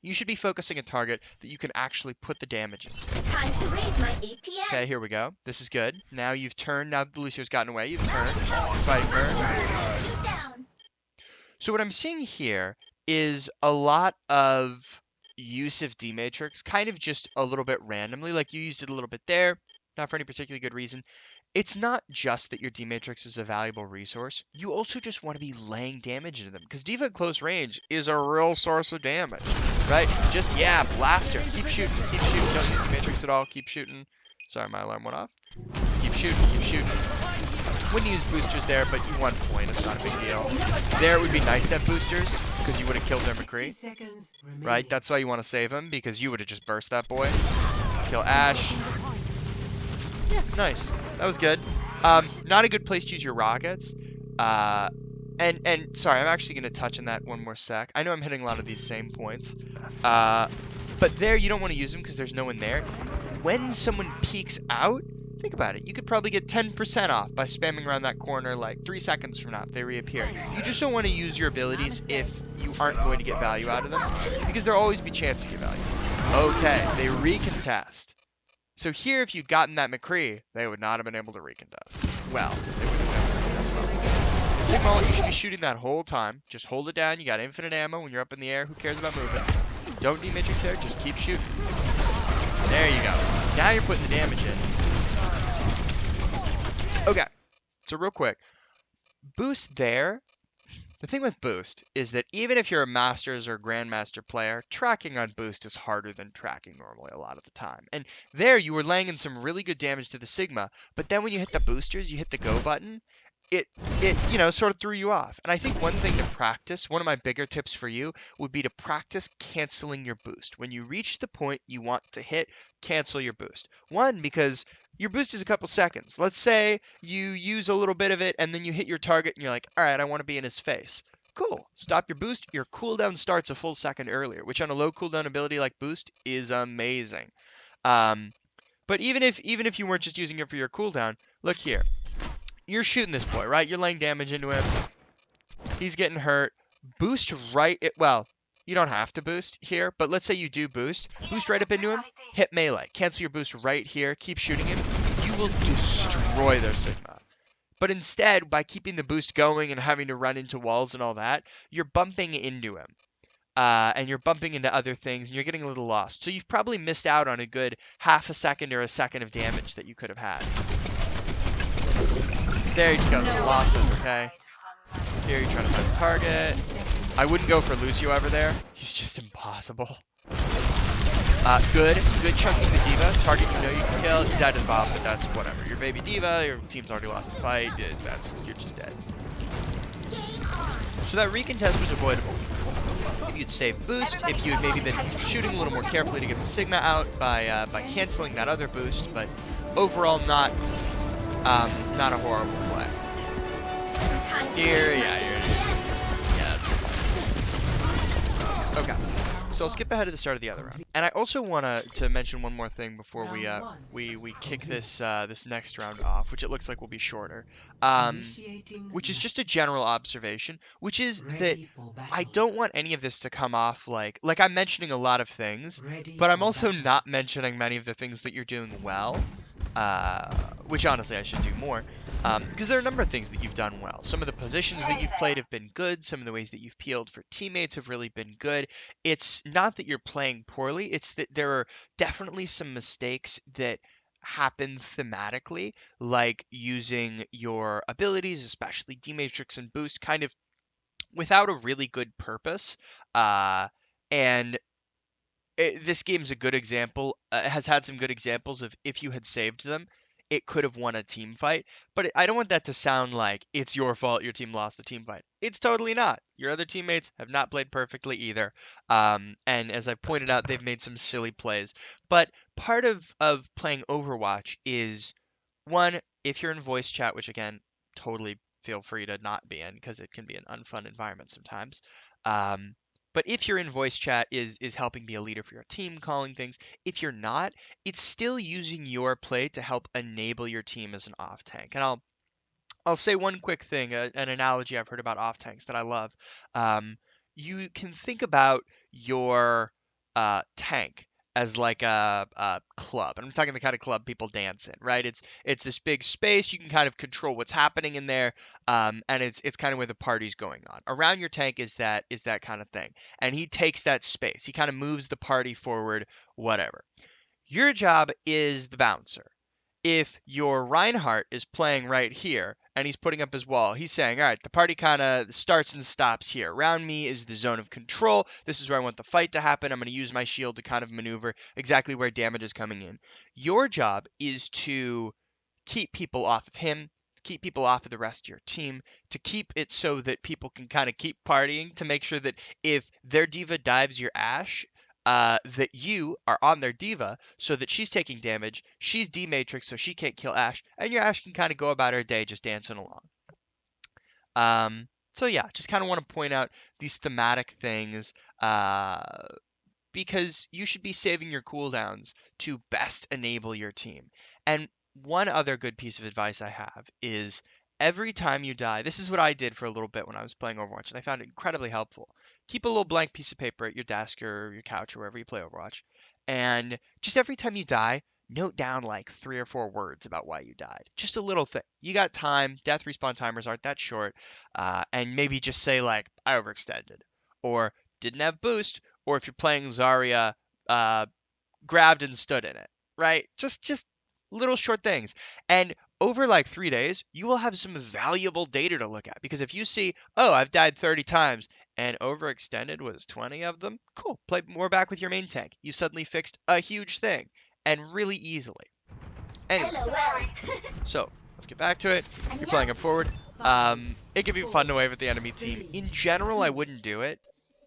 you should be focusing a target that you can actually put the damage into. Time to raise my APM. Okay, here we go. This is good. Now you've turned, now that Lucio's gotten away, you've turned, fighting her. Down. So what I'm seeing here is a lot of use of D-Matrix, kind of just a little bit randomly, like you used it a little bit there, not for any particularly good reason. It's not just that your D-Matrix is a valuable resource, you also just want to be laying damage into them, because D.va at close range is a real source of damage, right? Just, yeah, blast her, keep shooting, don't use D-Matrix at all, keep shooting. Sorry, my alarm went off. Keep shooting. Wouldn't use boosters there, but you 1 point, it's not a big deal. There it would be nice to have boosters, because you would have killed their McCree. Right, that's why you want to save him, because you would have just burst that boy. Kill Ash. Yeah, nice. That was good. Not a good place to use your rockets. And sorry, I'm actually going to touch on that one more sec. I know I'm hitting a lot of these same points. But there, you don't want to use them because there's no one there. When someone peeks out, think about it. You could probably get 10% off by spamming around that corner like 3 seconds from now if they reappear. You just don't want to use your abilities if you aren't going to get value out of them, because there'll always be a chance to get value. Okay, they recontest. So here, if you'd gotten that McCree, they would not have been able to recontest. Well, they would have never recontest well. The Sigma, you should be shooting that whole time. Just hold it down. You got infinite ammo when you're up in the air. Who cares about moving? Don't D-Matrix there. Just keep shooting. There you go. Now you're putting the damage in. Okay, so real quick, boost there. The thing with boost is that even if you're a Masters or Grandmaster player, tracking on boost is harder than tracking normally a lot of the time. And there you were laying in some really good damage to the Sigma, but then when you hit the boosters, you hit the go button, it sort of threw you off. And I think one thing to practice, one of my bigger tips for you, would be to practice canceling your boost. When you reach the point you want to hit, cancel your boost. One, because your boost is a couple seconds. Let's say you use a little bit of it and then you hit your target and you're like, all right, I want to be in his face. Cool. Stop your boost. Your cooldown starts a full second earlier, which on a low cooldown ability like boost is amazing. But even if you weren't just using it for your cooldown, look here. You're shooting this boy, right? You're laying damage into him. He's getting hurt. Boost right... well, you don't have to boost here, but let's say you do boost. Boost right up into him. Hit melee. Cancel your boost right here. Keep shooting him. You will destroy their Sigma. But instead, by keeping the boost going and having to run into walls and all that, you're bumping into him. And you're bumping into other things, and you're getting a little lost. So you've probably missed out on a good half a second or a second of damage that you could have had. There, you just got a little lost. That's okay. Here, you're trying to find the target. I wouldn't go for Lucio over there. He's just impossible. Good chunking the D.va. Target you know you can kill. He died to the bomb, but that's whatever. Your baby D.va, your team's already lost the fight. You're just dead. So that recontest was avoidable. If you'd saved boost, if you had maybe been shooting a little more carefully to get the Sigma out by canceling that other boost, but overall not a horrible play. my Here, team yeah, my you're gonna get this thing. Yeah, APM. that's okay. So I'll Round skip one. ahead to the start of the other round. Complete. And I also want to mention one more thing before we Round one. we kick Complete. this next round off, which it looks like will be shorter. Um, Initiating which is just a match. general observation, which is that Ready for I battle. don't want any of this to come off like I'm mentioning a lot of things, Ready but I'm for also battle. not mentioning many of the things that you're doing well, which honestly I should do more, because there are a number of things that you've done well. Some of the positions that Hey you've played there. have been good. Some of the ways that you've peeled for teammates have really been good. It's not that you're playing poorly, it's that there are definitely some mistakes that happen thematically, like using your abilities, especially D-Matrix and Boost, kind of without a really good purpose. And this game's a good example. Has had some good examples of if you had saved them, it could have won a team fight. But I don't want that to sound like it's your fault your team lost the team fight. It's totally not. Your other teammates have not played perfectly either. And as I pointed out, they've made some silly plays. But part of playing Overwatch is one, if you're in voice chat, which again, totally feel free to not be in because it can be an unfun environment sometimes. Um, but if you're in voice chat is helping be a leader for your team, calling things. If you're not, it's still using your play to help enable your team as an off tank. And I'll say one quick thing, an analogy I've heard about off tanks that I love. Um, you can think about your tank as like a club, and I'm talking the kind of club people dance in, right? It's this big space. You can kind of control what's happening in there, and it's kind of where the party's going on. Around your tank is that kind of thing, and he takes that space. He kind of moves the party forward, whatever. Your job is the bouncer. If your Reinhardt is playing right here and he's putting up his wall, he's saying, all right, the party kind of starts and stops here. Around me is the zone of control. This is where I want the fight to happen. I'm going to use my shield to kind of maneuver exactly where damage is coming in. Your job is to keep people off of him, keep people off of the rest of your team, to keep it so that people can kind of keep partying, to make sure that if their D.Va dives your Ashe, that you are on their D.Va so that she's taking damage, she's D-Matrix so she can't kill Ashe, and your Ashe can kind of go about her day just dancing along. So yeah, just kind of want to point out these thematic things. Because you should be saving your cooldowns to best enable your team. And one other good piece of advice I have is every time you die, this is what I did for a little bit when I was playing Overwatch, and I found it incredibly helpful. Keep a little blank piece of paper at your desk or your couch or wherever you play Overwatch, and just every time you die, note down like 3 or 4 words about why you died. Just a little thing. You got time, death respawn timers aren't that short, and maybe just say like, I overextended, or didn't have boost, or if you're playing Zarya, uh, grabbed and stood in it, right? Just little short things. And over like 3 days, you will have some valuable data to look at because if you see, oh, I've died 30 times and overextended was 20 of them, cool. Play more back with your main tank. You suddenly fixed a huge thing and really easily. Anyway, LOL. so let's get back to it. You're playing 안녕. up forward. Five, It can be fun to four, wave at the enemy team. three, In general, I two. wouldn't do it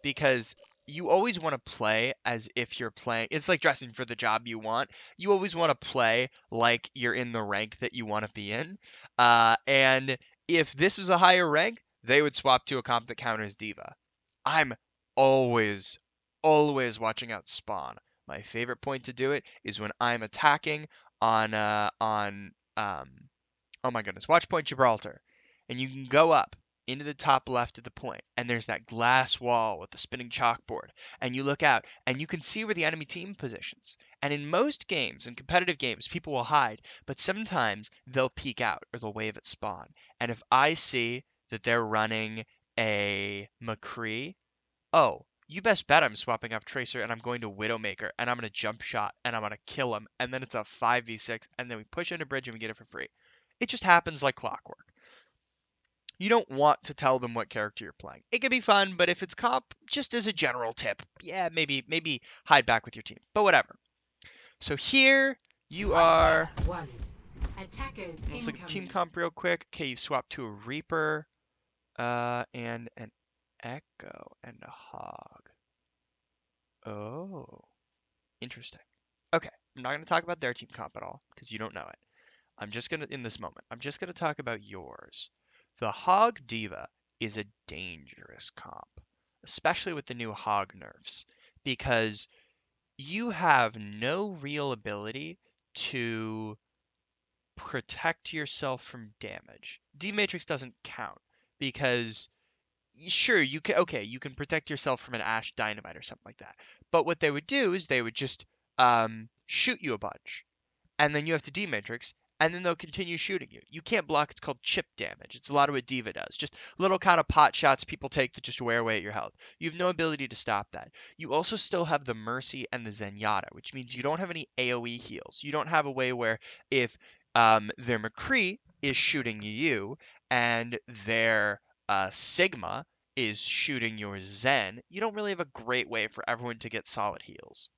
because you always want to play as if you're playing. It's like dressing for the job you want. You always want to play like you're in the rank that you want to be in. And if this was a higher rank, they would swap to a comp that counters D.Va. I'm always, always watching out spawn. My favorite point to do it is when I'm attacking on oh my goodness, watch Point Gibraltar, and you can go up into the top left of the point, and there's that glass wall with the spinning chalkboard, and you look out, and you can see where the enemy team positions. And in most games, in competitive games, people will hide, but sometimes they'll peek out or they'll wave at spawn. And if I see that they're running a McCree, oh, you best bet I'm swapping off Tracer and I'm going to Widowmaker and I'm going to jump shot and I'm going to kill him. And then it's a 5v6 and then we push into bridge and we get it for free. It just happens like clockwork. You don't want to tell them what character you're playing. It can be fun, but if it's comp, just as a general tip, yeah, maybe hide back with your team. But whatever. So here you are. One. Attackers Let's look at the team incoming. comp real quick. Okay, you've swapped to a Reaper, and an Echo and a Hog. Oh, interesting. Okay, I'm not going to talk about their team comp at all because you don't know it. I'm just going to, in this moment, I'm just going to talk about yours. The Hog D.va is a dangerous comp, especially with the new Hog nerfs, because you have no real ability to protect yourself from damage. D Matrix doesn't count because sure you can okay, you can protect yourself from an Ash Dynamite or something like that. But what they would do is they would just shoot you a bunch and then you have to D-Matrix, and then they'll continue shooting you. You can't block. It's called chip damage. It's a lot of what D.Va does. Just little kind of pot shots people take to just wear away at your health. You have no ability to stop that. You also still have the Mercy and the Zenyatta, which means you don't have any AoE heals. You don't have a way where if their McCree is shooting you and their Sigma is shooting your Zen, you don't really have a great way for everyone to get solid heals.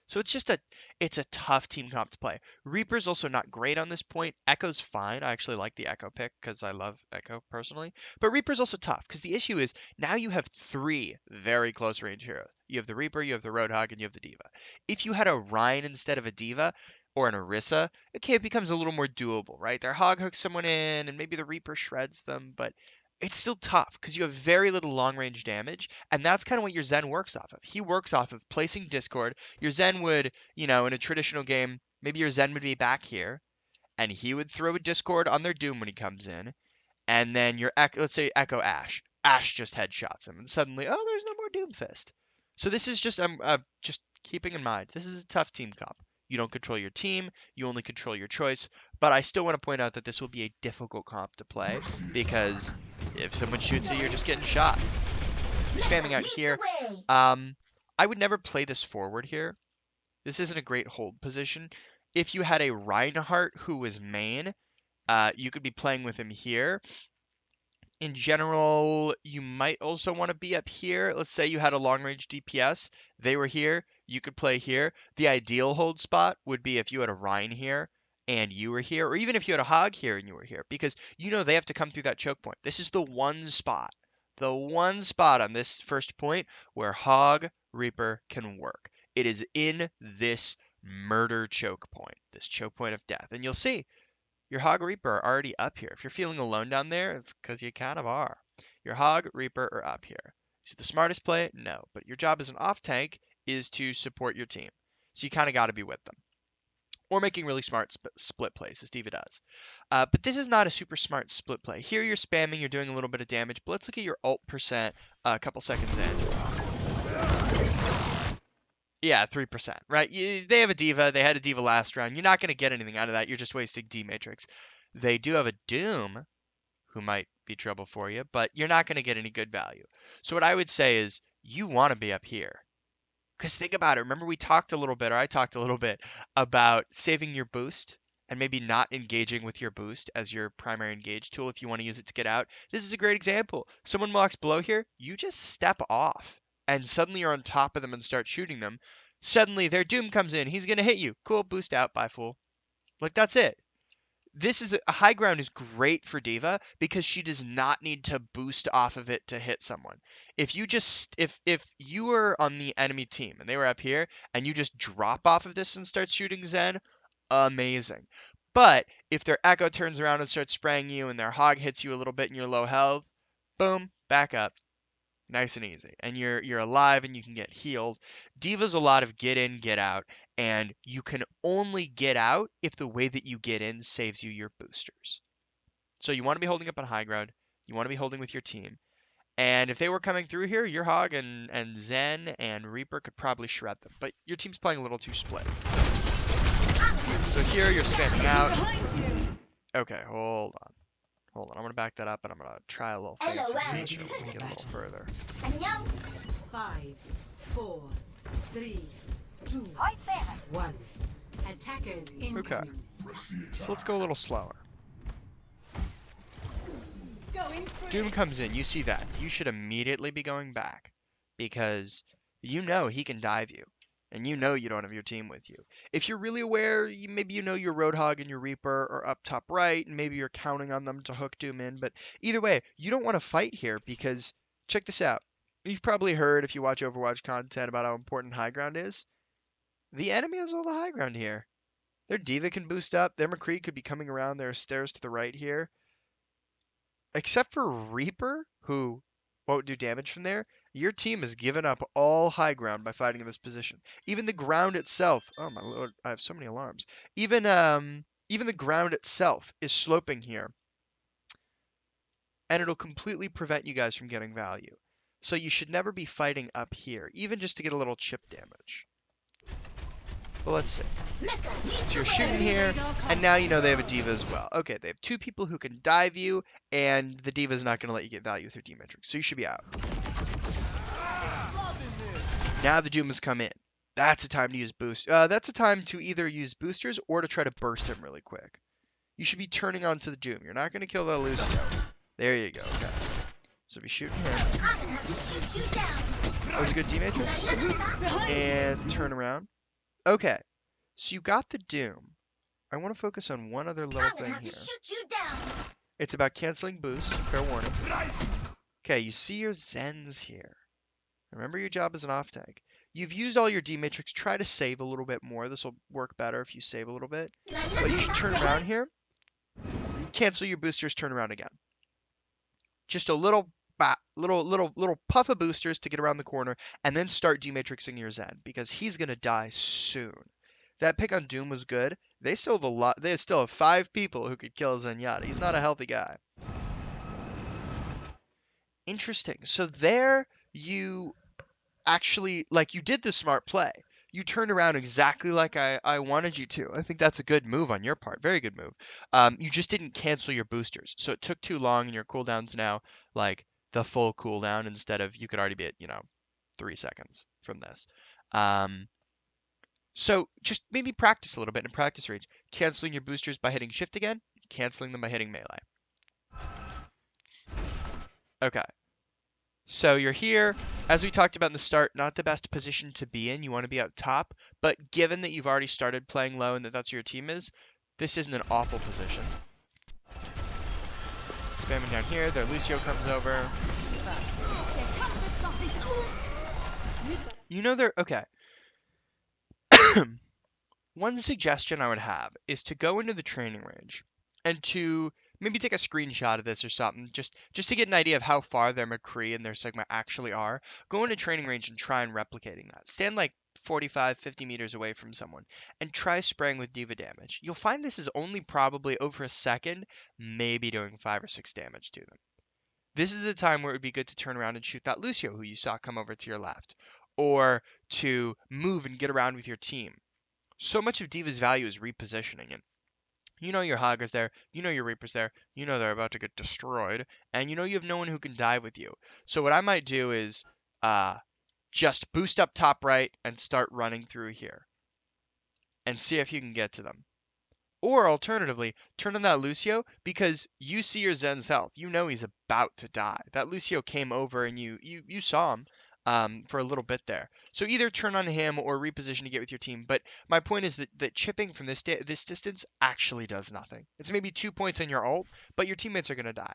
So it's a tough team comp to play. Reaper's also not great on this point. Echo's fine. I actually like the Echo pick because I love Echo personally. But Reaper's also tough because the issue is now you have three very close range heroes. You have the Reaper, you have the Roadhog, and you have the D.Va. If you had a Ryan instead of a D.Va or an Orisa, okay, it becomes a little more doable, right? Their Hog hooks someone in and maybe the Reaper shreds them, but it's still tough because you have very little long range damage, and that's kind of what your Zen works off of. He works off of placing Discord. Your Zen would, in a traditional game, maybe your Zen would be back here, and he would throw a Discord on their Doom when he comes in, and then your let's say Echo Ash. Ash just headshots him, and suddenly, oh, there's no more Doomfist. So this is just keeping in mind, this is a tough team comp. You don't control your team, you only control your choice. But I still want to point out that this will be a difficult comp to play because if someone shoots you, you're just getting shot. You're spamming out Lead here. the way. I would never play this forward here. This isn't a great hold position. If you had a Reinhardt who was main, you could be playing with him here. In general, you might also want to be up here. Let's say you had a long range DPS. They were here. You could play here. The ideal hold spot would be if you had a Rhine here and you were here, or even if you had a Hog here and you were here, because they have to come through that choke point. This is the one spot on this first point where Hog Reaper can work. It is in this murder choke point, this choke point of death. And you'll see your Hog Reaper are already up here. If you're feeling alone down there, it's because you kind of are. Your Hog Reaper are up here. Is it the smartest play? No. But your job as an off tank is to support your team. So you kind of got to be with them. Or making really smart split plays, as D.va does. But this is not a super smart split play. Here you're spamming, you're doing a little bit of damage. But let's look at your ult percent a couple seconds in. Yeah, 3%, right? They have a D.Va. They had a D.Va last round. You're not going to get anything out of that. You're just wasting D-Matrix. They do have a Doom who might be trouble for you, but you're not going to get any good value. So what I would say is you want to be up here. Because think about it. Remember we talked a little bit, or I talked a little bit, about saving your boost and maybe not engaging with your boost as your primary engage tool if you want to use it to get out. This is a great example. Someone walks below here, you just step off, and suddenly you're on top of them and start shooting them. Suddenly their Doom comes in. He's going to hit you. Cool, boost out. Bye, fool. Like, that's it. This is a high ground is great for D.Va because she does not need to boost off of it to hit someone. If you were on the enemy team and they were up here and you just drop off of this and start shooting Zen, amazing. But if their Echo turns around and starts spraying you and their Hog hits you a little bit and you're low health, boom, back up. Nice and easy. And you're alive and you can get healed. D.Va's a lot of get in, get out, and you can only get out if the way that you get in saves you your boosters. So you want to be holding up on high ground. You want to be holding with your team. And if they were coming through here, your Hog and Zen and Reaper could probably shred them. But your team's playing a little too split. So here you're spamming out. Okay, hold on. Hold on, I'm going to back that up and I'm going to try a little fancy LOL. feature when we get a little further. 안녕. 5, 4, 3, 2, 1. Attackers incoming. So let's go a little slower. Going free. Doom comes in, you see that. You should immediately be going back because you know he can dive you. And you know you don't have your team with you. If you're really aware, maybe you know your Roadhog and your Reaper are up top right, and maybe you're counting on them to hook Doom in. But either way, you don't want to fight here because, check this out. You've probably heard, if you watch Overwatch content, about how important high ground is. The enemy has all the high ground here. Their D.Va can boost up. Their McCree could be coming around. There are stairs to the right here. except for Reaper, who won't do damage from there, your team has given up all high ground by fighting in this position. Even the ground itself, oh my lord, I have so many alarms. Even the ground itself is sloping here, and it'll completely prevent you guys from getting value. So you should never be fighting up here, even just to get a little chip damage. But let's see. So you're shooting here, and now you know they have a D.Va as well. Okay, they have two people who can dive you, and the D.Va's not going to let you get value with her D-Matrix, so you should be out. Now the Doom has come in. That's a time to use boost. That's a time to either use boosters or to try to burst him really quick. You should be turning on to the Doom. You're not going to kill the Lucio. There you go. Okay. So be shooting here. That was a good D-Matrix. And turn around. Okay. So you got the Doom. I want to focus on one other little thing here. It's about canceling boost. Fair warning. Okay, you see your Zens here. Remember your job as an off tank. You've used all your D-Matrix. Try to save a little bit more. This will work better if you save a little bit. But you should turn around here. Cancel your boosters. Turn around again. Just a little puff of boosters to get around the corner, and then start D-Matrixing your Zen, because he's gonna die soon. That pick on Doom was good. They still have a lot. They still have 5 people who could kill Zenyatta. He's not a healthy guy. Interesting. So there you actually, like, you did the smart play. You turned around exactly like I wanted you to. I think that's a good move on your part. Very good move. You just didn't cancel your boosters. So it took too long, and your cooldown's now, like, the full cooldown instead of, you could already be at, 3 seconds from this. So just maybe practice a little bit in practice range. Canceling your boosters by hitting shift again. Canceling them by hitting melee. Okay. So you're here, as we talked about in the start, not the best position to be in. You want to be out top, but given that you've already started playing low and that's where your team is, this isn't an awful position. Spamming down here, their Lucio comes over. They're, okay. One suggestion I would have is to go into the training range and to maybe take a screenshot of this or something, just to get an idea of how far their McCree and their Sigma actually are. Go into training range and try and replicating that. Stand like 45, 50 meters away from someone and try spraying with D.Va damage. You'll find this is only probably over a second, maybe doing 5 or 6 damage to them. This is a time where it would be good to turn around and shoot that Lucio who you saw come over to your left, or to move and get around with your team. So much of D.Va's value is repositioning, and you know your Hogger's there, you know your Reaper's there, you know they're about to get destroyed, and you know you have no one who can dive with you. So what I might do is just boost up top right and start running through here and see if you can get to them. Or alternatively, turn on that Lucio, because you see your Zen's health. You know he's about to die. That Lucio came over and you saw him for a little bit there. So either turn on him or reposition to get with your team. But my point is that chipping from this distance actually does nothing. It's maybe 2 points on your ult, but your teammates are going to die.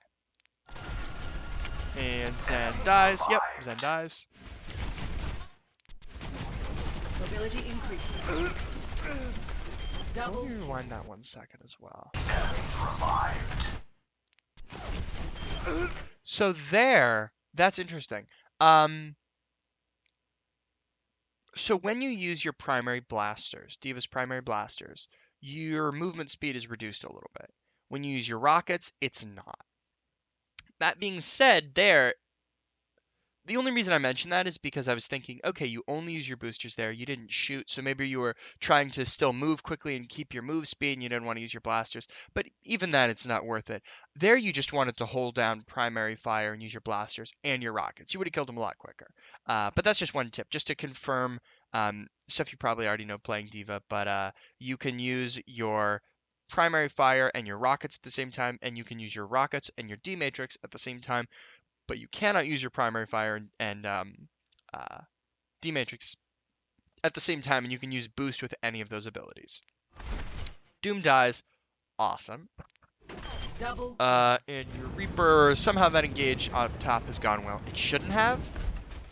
And Zen dies. Yep, Zen dies. Mobility increase. Let me rewind that 1 second as well. So there, that's interesting. So when you use your primary blasters, D.Va's primary blasters, your movement speed is reduced a little bit. When you use your rockets, it's not. That being said, the only reason I mentioned that is because I was thinking, okay, you only use your boosters there, you didn't shoot, so maybe you were trying to still move quickly and keep your move speed and you didn't want to use your blasters, but even then it's not worth it. There you just wanted to hold down primary fire and use your blasters and your rockets. You would have killed them a lot quicker. But that's just one tip, just to confirm stuff you probably already know playing D.Va, but you can use your primary fire and your rockets at the same time, and you can use your rockets and your D-Matrix at the same time, but you cannot use your primary fire and D-Matrix at the same time, and you can use boost with any of those abilities. Doom dies. Awesome. And your Reaper, somehow that engage on top has gone well. It shouldn't have,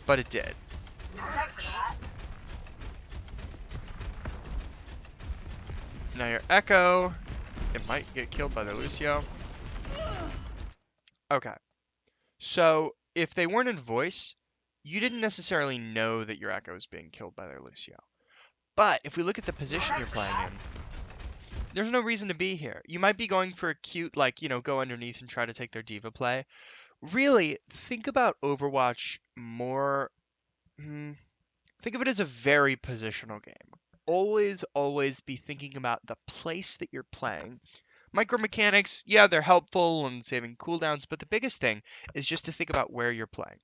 but it did. Now your Echo, it might get killed by the Lucio. Okay. So if they weren't in voice, you didn't necessarily know that your Echo was being killed by their Lucio. But if we look at the position you're playing in, there's no reason to be here. You might be going for a cute, like, go underneath and try to take their D.Va play. Really, think about Overwatch more. hmm, Think of it as a very positional game. Always, always be thinking about the place that you're playing. Micromechanics, yeah, they're helpful and saving cooldowns, but the biggest thing is just to think about where you're playing.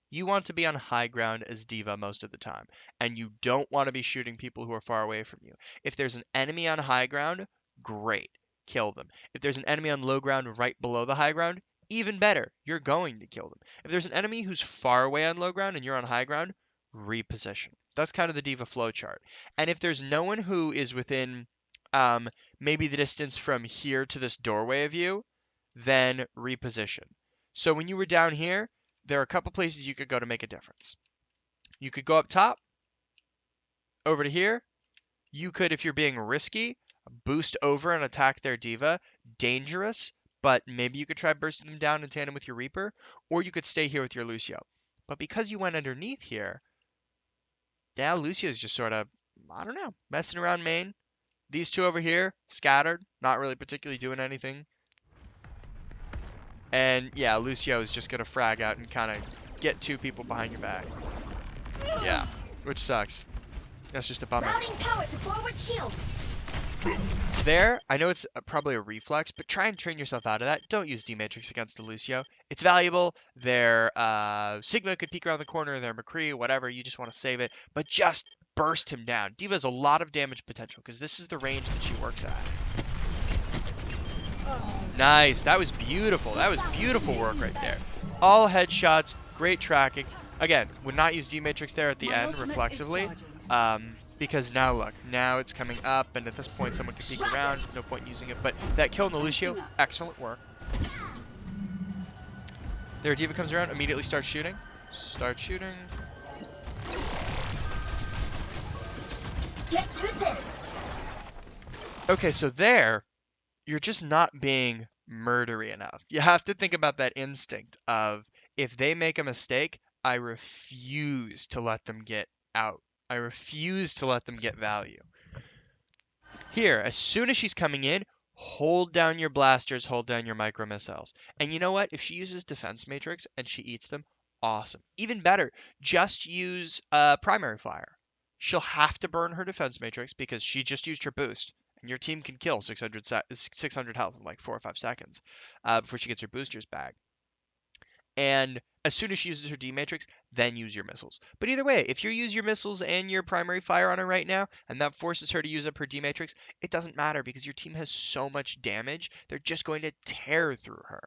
You want to be on high ground as D.Va most of the time, and you don't want to be shooting people who are far away from you. If there's an enemy on high ground, great, kill them. If there's an enemy on low ground right below the high ground, even better, you're going to kill them. If there's an enemy who's far away on low ground and you're on high ground, reposition. That's kind of the D.Va flow chart. And if there's no one who is within um, maybe the distance from here to this doorway of you, then reposition. So when you were down here, there are a couple places you could go to make a difference. You could go up top, over to here. You could, if you're being risky, boost over and attack their D.Va. Dangerous, but maybe you could try bursting them down in tandem with your Reaper, or you could stay here with your Lucio. But because you went underneath here, now Lucio's just sort of, I don't know, messing around main. These two over here, scattered, not really particularly doing anything. And yeah, Lucio is just going to frag out and kind of get two people behind your back. Yeah, which sucks. That's just a bummer. Routing power to forward shield. There, I know it's probably a reflex, but try and train yourself out of that. Don't use D-Matrix against a Lucio. It's valuable. Their Sigma could peek around the corner, their McCree, whatever. You just want to save it, but just burst him down. D.Va has a lot of damage potential because this is the range that she works at. Nice. That was beautiful. That was beautiful work right there. All headshots, great tracking. Again, would not use D-Matrix there at the end reflexively. Because now look, now it's coming up, and at this point someone could peek around, no point in using it, but that kill on the Lucio, excellent work. Their D.Va comes around, immediately starts shooting. Start shooting. Get through this. Okay, so there, you're just not being murdery enough. You have to think about that instinct of, if they make a mistake, I refuse to let them get out. I refuse to let them get value. Here, as soon as she's coming in, hold down your blasters, hold down your micro missiles. And you know what? If she uses defense matrix and she eats them, awesome. Even better, just use primary fire. She'll have to burn her defense matrix because she just used her boost. And your team can kill 600 health in like 4 or 5 seconds before she gets her boosters back. And as soon as she uses her D-Matrix, then use your missiles. But either way, if you use your missiles and your primary fire on her right now, and that forces her to use up her D-Matrix, it doesn't matter because your team has so much damage, they're just going to tear through her.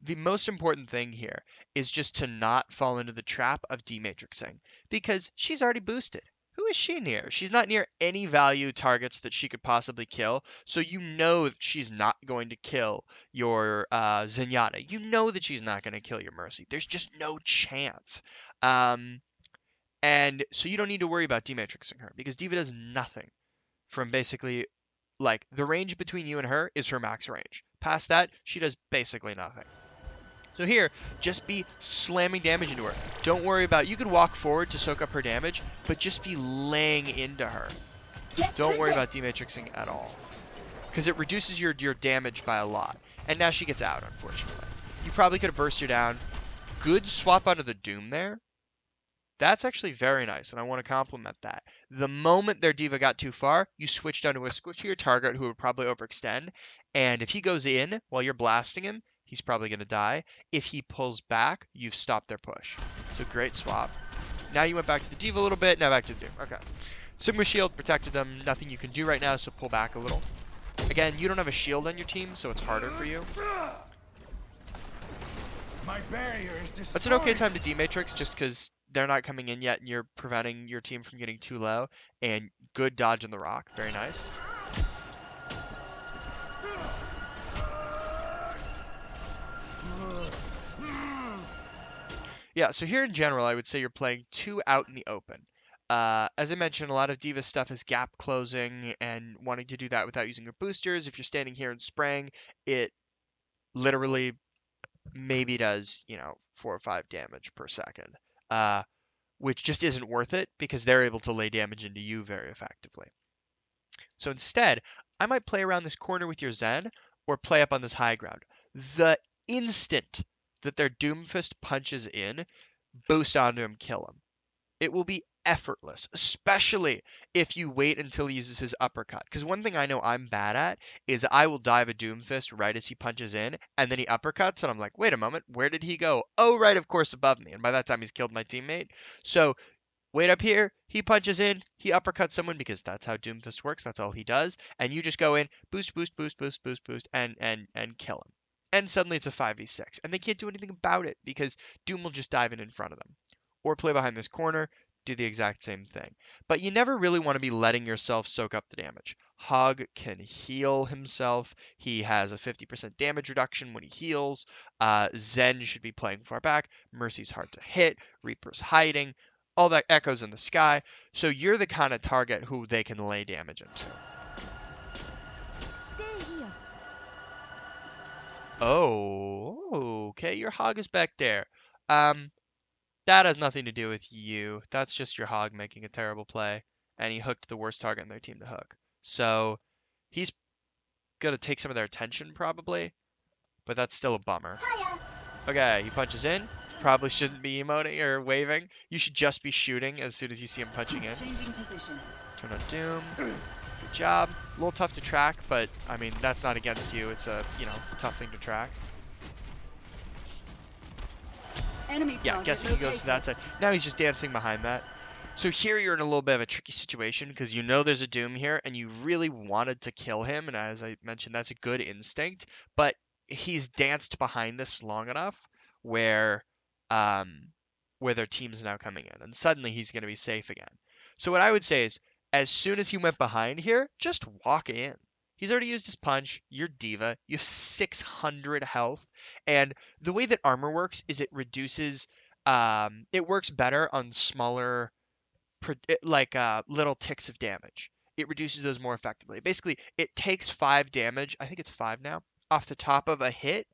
The most important thing here is just to not fall into the trap of D-Matrixing, because she's already boosted. Who is she near? She's not near any value targets that she could possibly kill, so you know that she's not going to kill your Zenyatta. You know that she's not going to kill your Mercy. There's just no chance. And so you don't need to worry about D-Matrixing her, because D.Va does nothing from basically, like, the range between you and her is her max range. Past that, she does basically nothing. So here, just be slamming damage into her. Don't worry about, you could walk forward to soak up her damage, but just be laying into her. Don't worry about D-Matrixing at all. Because it reduces your damage by a lot. And now she gets out, unfortunately. You probably could have burst her down. Good swap onto the Doom there. That's actually very nice, and I want to compliment that. The moment their D.Va got too far, you switched onto a squishier target who would probably overextend, and if he goes in while you're blasting him, he's probably going to die. If he pulls back, you've stopped their push. So great swap. Now you went back to the D.Va a little bit, now back to the Doom. Okay. Sigma Shield protected them. Nothing you can do right now, so pull back a little. Again, you don't have a shield on your team, so it's harder for you. My barrier is destroyed. That's an okay time to D-Matrix, just because they're not coming in yet and you're preventing your team from getting too low. And good dodge on the rock. Very nice. Yeah, so here in general, I would say you're playing two out in the open. As I mentioned, a lot of D.Va stuff is gap closing and wanting to do that without using your boosters. If you're standing here and spraying, it literally maybe does, 4 or 5 damage per second, which just isn't worth it because they're able to lay damage into you very effectively. So instead, I might play around this corner with your Zen or play up on this high ground. The instant that their Doomfist punches in, boost onto him, kill him. It will be effortless, especially if you wait until he uses his uppercut. Because one thing I know I'm bad at is I will dive a Doomfist right as he punches in, and then he uppercuts, and I'm like, wait a moment, where did he go? Oh, right, of course, above me. And by that time, he's killed my teammate. So wait up here, he punches in, he uppercuts someone because that's how Doomfist works, that's all he does, and you just go in, boost, boost, boost, boost, boost, boost, and kill him. And suddenly it's a 5v6, and they can't do anything about it because Doom will just dive in front of them. Or play behind this corner, do the exact same thing. But you never really want to be letting yourself soak up the damage. Hog can heal himself. He has a 50% damage reduction when he heals. Zen should be playing far back. Mercy's hard to hit. Reaper's hiding. All that echoes in the sky. So you're the kind of target who they can lay damage into. Stay here. Oh, okay. Your hog is back there. That has nothing to do with you. That's just your hog making a terrible play, and he hooked the worst target in their team to hook. So he's gonna take some of their attention probably, but that's still a bummer. Hiya. Okay, he punches in. Probably shouldn't be emoting or waving. You should just be shooting as soon as you see him punching in. Changing position. Turn on Doom. Good job. A little tough to track, but I mean that's not against you. It's a tough thing to track. Enemy Yeah, target guessing he goes to that located. side. Now he's just dancing behind that. So here you're in a little bit of a tricky situation because you know there's a Doom here and you really wanted to kill him. And as I mentioned, that's a good instinct. But he's danced behind this long enough where where their team's now coming in. And suddenly he's going to be safe again. So what I would say is as soon as he went behind here, just walk in. He's already used his punch. You're D.va. You have 600 health. And the way that armor works is it reduces it works better on smaller little ticks of damage. It reduces those more effectively. Basically, it takes 5 damage, I think it's 5 now, off the top of a hit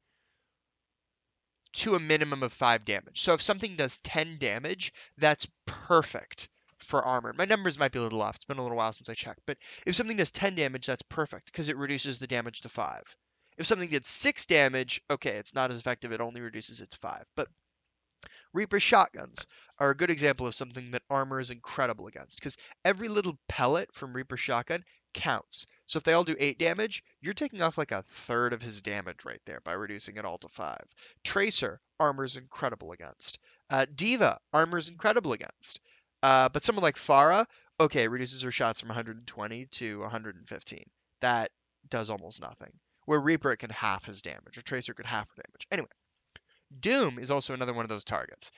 to a minimum of 5 damage. So if something does 10 damage, that's perfect for armor. My numbers might be a little off. It's been a little while since I checked. But if something does 10 damage, that's perfect because it reduces the damage to 5. If something did 6 damage, okay, it's not as effective. It only reduces it to 5. But Reaper shotguns are a good example of something that armor is incredible against, because every little pellet from Reaper shotgun counts. So if they all do 8 damage, you're taking off like a third of his damage right there by reducing it all to 5. Tracer, armor is incredible against. D.va, armor is incredible against. But someone like Pharah, okay, reduces her shots from 120 to 115. That does almost nothing. Where Reaper, it can half his damage, or Tracer could half her damage. Anyway, Doom is also another one of those targets.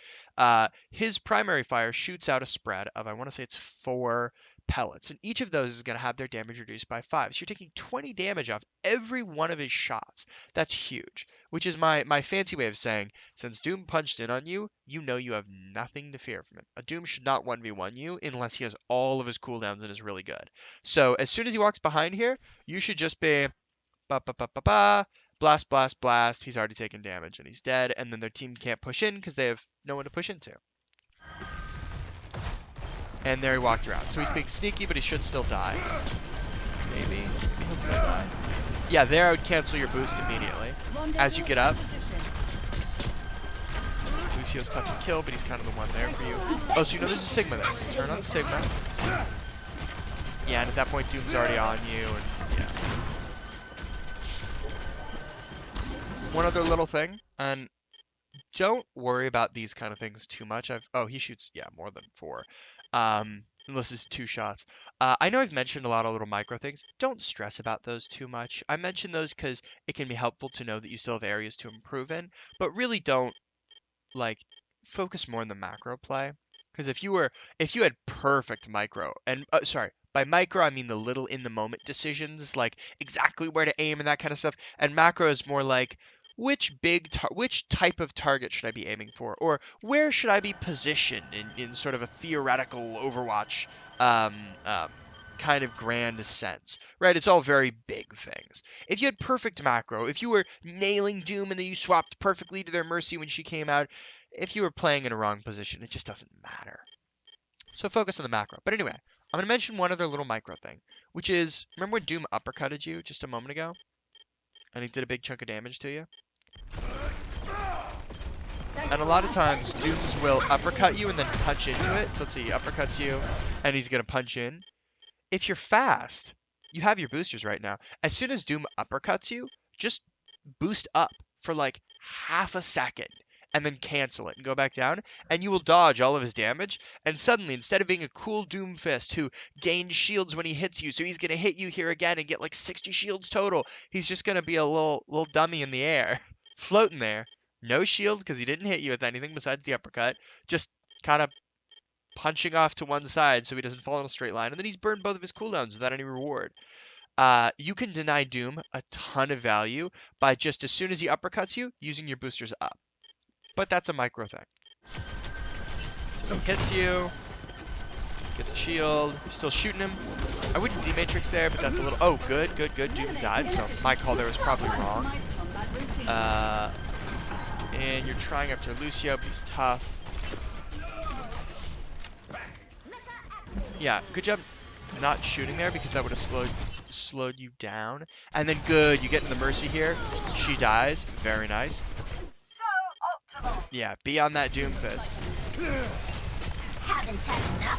His primary fire shoots out a spread of, I want to say it's 4 pellets, and each of those is going to have their damage reduced by 5. So you're taking 20 damage off every one of his shots. That's huge, which is my fancy way of saying, since Doom punched in on you, you know you have nothing to fear from it. A Doom should not 1v1 you unless he has all of his cooldowns and is really good. So as soon as he walks behind here, you should just be ba ba ba ba ba. Blast, blast, blast. He's already taken damage and he's dead. And then their team can't push in because they have no one to push into. And there he walked around. So he's being sneaky, but he should still die. Maybe he'll still die. Yeah, there I would cancel your boost immediately. As you get up. Lucio's tough to kill, but he's kind of the one there for you. Oh, so you know there's a Sigma there. So turn on the Sigma. Yeah, and at that point, Doom's already on you. And yeah. One other little thing, and don't worry about these kind of things too much. He shoots, yeah, more than 4. Unless it's 2 shots. I know I've mentioned a lot of little micro things. Don't stress about those too much. I mention those because it can be helpful to know that you still have areas to improve in, but really don't, focus more on the macro play. Because if you had perfect micro, and sorry, by micro I mean the little in the moment decisions, like exactly where to aim and that kind of stuff, and macro is more like which type of target should I be aiming for, or where should I be positioned in sort of a theoretical Overwatch kind of grand sense, right? It's all very big things. If you had perfect macro, if you were nailing Doom and then you swapped perfectly to their Mercy when she came out, if you were playing in a wrong position, it just doesn't matter. So focus on the macro. But anyway, I'm going to mention one other little micro thing, which is, remember when Doom uppercutted you just a moment ago? And he did a big chunk of damage to you? And a lot of times, Dooms will uppercut you and then punch into it. So let's see, he uppercuts you, and he's going to punch in. If you're fast, you have your boosters right now. As soon as Doom uppercuts you, just boost up for like half a second and then cancel it and go back down, and you will dodge all of his damage. And suddenly, instead of being a cool Doom Fist who gains shields when he hits you, so he's going to hit you here again and get like 60 shields total, he's just going to be a little dummy in the air, floating there. No shield because he didn't hit you with anything besides the uppercut, just kind of punching off to one side so he doesn't fall in a straight line, and then he's burned both of his cooldowns without any reward. You can deny Doom a ton of value by just as soon as he uppercuts you, using your boosters up. But that's a micro thing. So he hits you, gets a shield, you're still shooting him. I wouldn't D-Matrix there, but that's a little... Oh, good. Doom died, so my call there was probably wrong. And you're trying up to Lucio, but he's tough. Yeah, good job not shooting there because that would have slowed you down. And then good, you get in the Mercy here. She dies. Very nice. Yeah, be on that Doom Fist.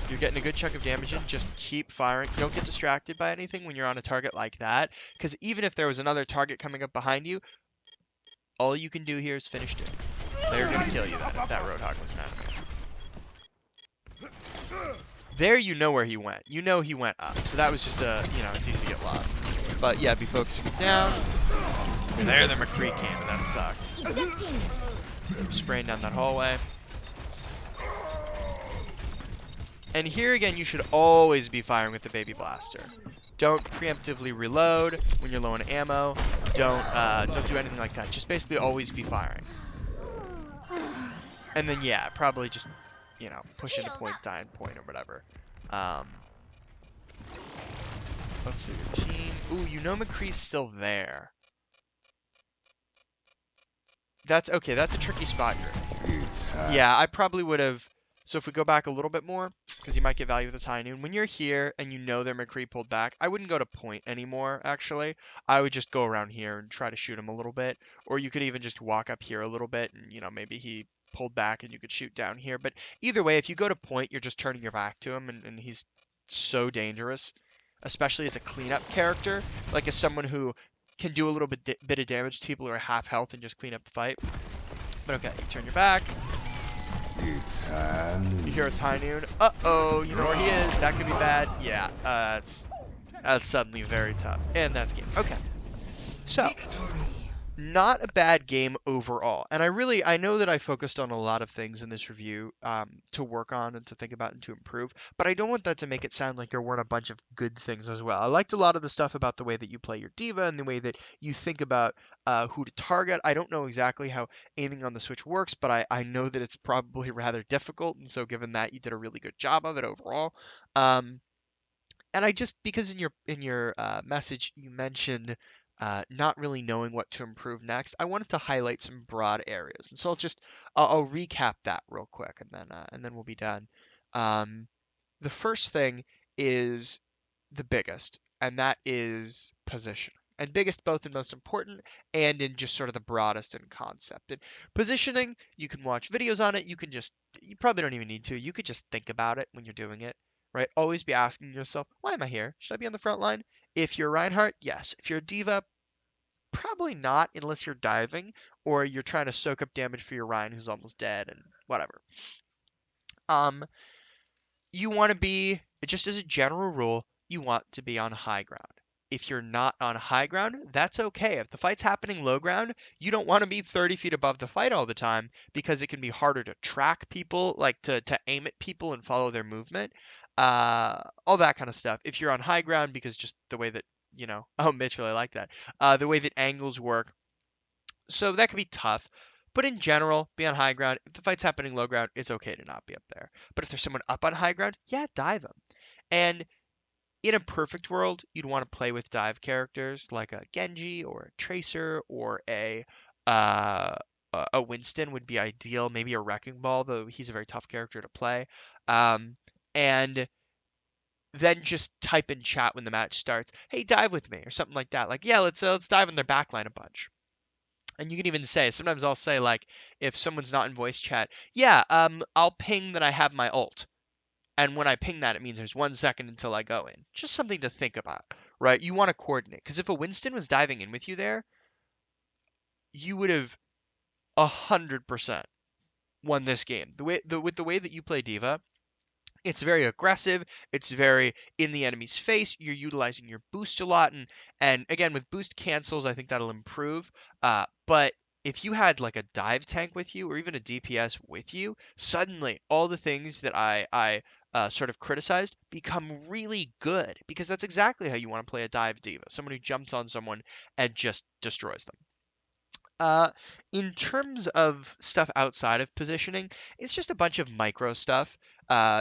You're getting a good chunk of damage in. Just keep firing. Don't get distracted by anything when you're on a target like that. Because even if there was another target coming up behind you, all you can do here is finish Doom. They're going to kill you then if that Roadhog was an enemy. There you know where he went. You know he went up. So that was just a, it's easy to get lost. But yeah, be focusing down. There the McCree came, and that sucked. Spraying down that hallway. And here again, you should always be firing with the Baby Blaster. Don't preemptively reload when you're low on ammo. Don't do anything like that. Just basically always be firing. And then yeah, probably just push into point, die in point, or whatever. Let's see your team. Ooh, McCree's still there. That's okay. That's a tricky spot you're in. Yeah, I probably would have. So if we go back a little bit more, because you might get value with this high noon. When you're here and you know their McCree pulled back, I wouldn't go to point anymore, actually. I would just go around here and try to shoot him a little bit. Or you could even just walk up here a little bit and, maybe he pulled back and you could shoot down here. But either way, if you go to point, you're just turning your back to him, and he's so dangerous, especially as a cleanup character, like as someone who can do a little bit of damage to people who are half health and just clean up the fight. But okay, you turn your back. It's high noon. You hear it's high noon. Uh-oh, you know where he is. That could be bad. Yeah, that's suddenly very tough. And that's game. Okay. So, not a bad game overall. And I know that I focused on a lot of things in this review to work on and to think about and to improve, but I don't want that to make it sound like there weren't a bunch of good things as well. I liked a lot of the stuff about the way that you play your D.Va and the way that you think about who to target. I don't know exactly how aiming on the Switch works, but I know that it's probably rather difficult, and so given that, you did a really good job of it overall. And I just, because in your message you mentioned not really knowing what to improve next, I wanted to highlight some broad areas, and so I'll recap that real quick, and then we'll be done. The first thing is the biggest, and that is position. And biggest both in most important and in just sort of the broadest in concept. And positioning, you can watch videos on it. You probably don't even need to. You could just think about it when you're doing it, right? Always be asking yourself, why am I here? Should I be on the front line? If you're Reinhardt, yes. If you're a D.Va, probably not unless you're diving or you're trying to soak up damage for your Ryan who's almost dead and whatever. You want to be, just as a general rule, you want to be on high ground. If you're not on high ground, that's okay. If the fight's happening low ground, you don't want to be 30 feet above the fight all the time because it can be harder to track people, like to aim at people and follow their movement, all that kind of stuff. If you're on high ground, because just the way that, oh, Mitch really like that, the way that angles work. So that can be tough. But in general, be on high ground. If the fight's happening low ground, it's okay to not be up there. But if there's someone up on high ground, yeah, dive them. And In a perfect world, you'd want to play with dive characters like a Genji or a Tracer or uh, a Winston would be ideal. Maybe a Wrecking Ball, though he's a very tough character to play. Um, and then just type in chat when the match starts, "Hey, dive with me," or something like that. Like, yeah, let's dive in their backline a bunch. And you can even say, sometimes I'll say like, if someone's not in voice chat, yeah, I'll ping that I have my ult. And when I ping that, it means there's 1 second until I go in. Just something to think about, right? You want to coordinate because if a Winston was diving in with you there, you would have 100% won this game. With the way that you play D.Va, it's very aggressive. It's very in the enemy's face. You're utilizing your boost a lot, and again with boost cancels, I think that'll improve. But if you had like a dive tank with you, or even a DPS with you, suddenly all the things that I sort of criticized become really good because that's exactly how you want to play a dive diva. Someone who jumps on someone and just destroys them. Uh, in terms of stuff outside of positioning, it's just a bunch of micro stuff.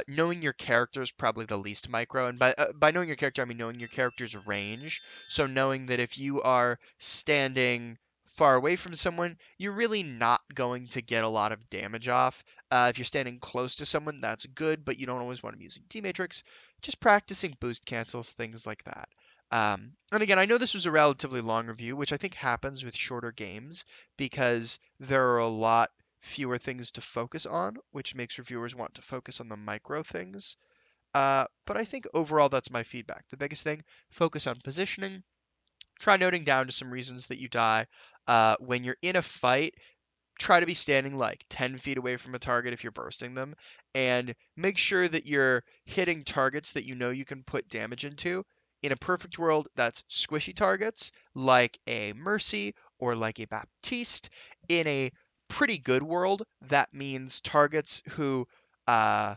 Knowing your character is probably the least micro, and by knowing your character, I mean knowing your character's range. So knowing that if you are standing far away from someone, you're really not going to get a lot of damage off. If you're standing close to someone, that's good, but you don't always want to be using D Matrix. Just practicing boost cancels, things like that. And again, I know this was a relatively long review, which I think happens with shorter games because there are a lot fewer things to focus on, which makes reviewers want to focus on the micro things. But I think overall that's my feedback. The biggest thing, focus on positioning. Try noting down to some reasons that you die. When you're in a fight, try to be standing like 10 feet away from a target if you're bursting them, and make sure that you're hitting targets that you know you can put damage into. In a perfect world, that's squishy targets like a Mercy or like a Baptiste. In a pretty good world, that means targets who uh,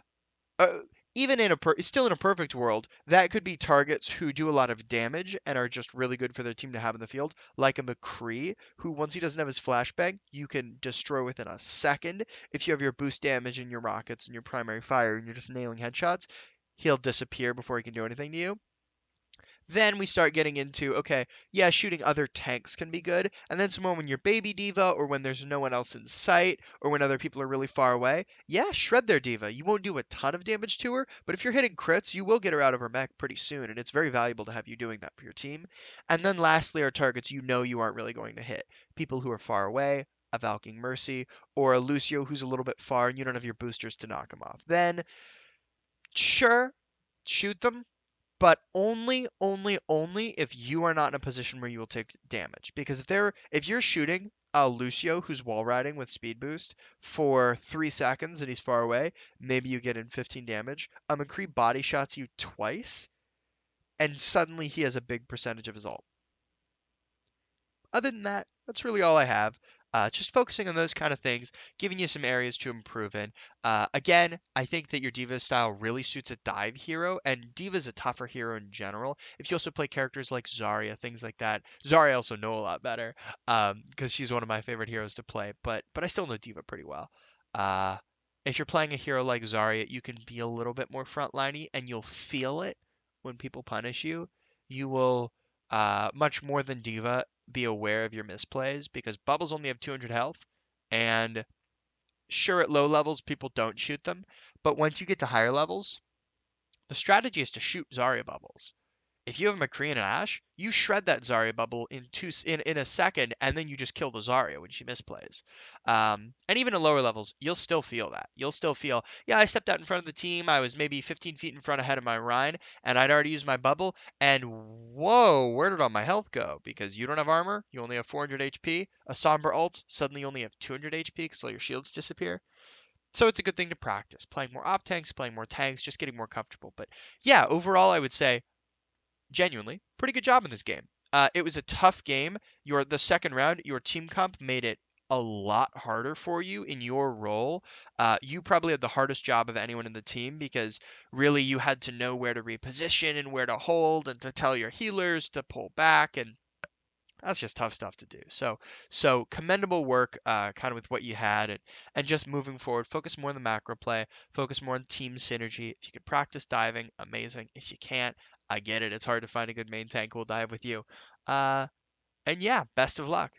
uh, even in still in a perfect world, that could be targets who do a lot of damage and are just really good for their team to have in the field, like a McCree, who once he doesn't have his flashbang, you can destroy within a second. If you have your boost damage and your rockets and your primary fire and you're just nailing headshots, he'll disappear before he can do anything to you. Then we start getting into, okay, yeah, shooting other tanks can be good. And then some more when you're baby D.Va or when there's no one else in sight or when other people are really far away. Yeah, shred their D.Va. You won't do a ton of damage to her, but if you're hitting crits, you will get her out of her mech pretty soon. And it's very valuable to have you doing that for your team. And then lastly are targets you know you aren't really going to hit. People who are far away, a Valking Mercy, or a Lucio who's a little bit far and you don't have your boosters to knock him off. Then, sure, shoot them, but only if you are not in a position where you will take damage. Because if you're shooting a Lucio who's wall riding with speed boost for 3 seconds and he's far away, maybe you get in 15 damage. A McCree body shots you twice, and suddenly he has a big percentage of his ult. Other than that, that's really all I have. Just focusing on those kind of things, giving you some areas to improve in. Again, I think that your D.Va style really suits a dive hero, and D.Va's a tougher hero in general. If you also play characters like Zarya, things like that. Zarya I also know a lot better, because she's one of my favorite heroes to play, but I still know D.Va pretty well. Uh, if you're playing a hero like Zarya, you can be a little bit more frontliney, and you'll feel it when people punish you. You will, much more than D.Va, be aware of your misplays because bubbles only have 200 health, and sure, at low levels people don't shoot them, but once you get to higher levels, the strategy is to shoot Zarya bubbles. If you have a McCree and an Ashe, you shred that Zarya bubble in a second, and then you just kill the Zarya when she misplays. And even at lower levels, you'll still feel that. You'll still feel, yeah, I stepped out in front of the team. I was maybe 15 feet in front ahead of my Rhine, and I'd already used my bubble. And whoa, where did all my health go? Because you don't have armor, you only have 400 HP. A Somber ult, suddenly you only have 200 HP because all your shields disappear. So it's a good thing to practice. Playing more op tanks, playing more tanks, just getting more comfortable. But yeah, overall, I would say genuinely pretty good job in this game. It was a tough game. The second round, your team comp made it a lot harder for you in your role. You probably had the hardest job of anyone in the team because really you had to know where to reposition and where to hold and to tell your healers to pull back. And That's just tough stuff to do. So commendable work, kind of with what you had, and just moving forward, focus more on the macro play, focus more on team synergy. If you can practice diving, amazing. If you can't, I get it. It's hard to find a good main tank who will dive with you. And yeah, best of luck.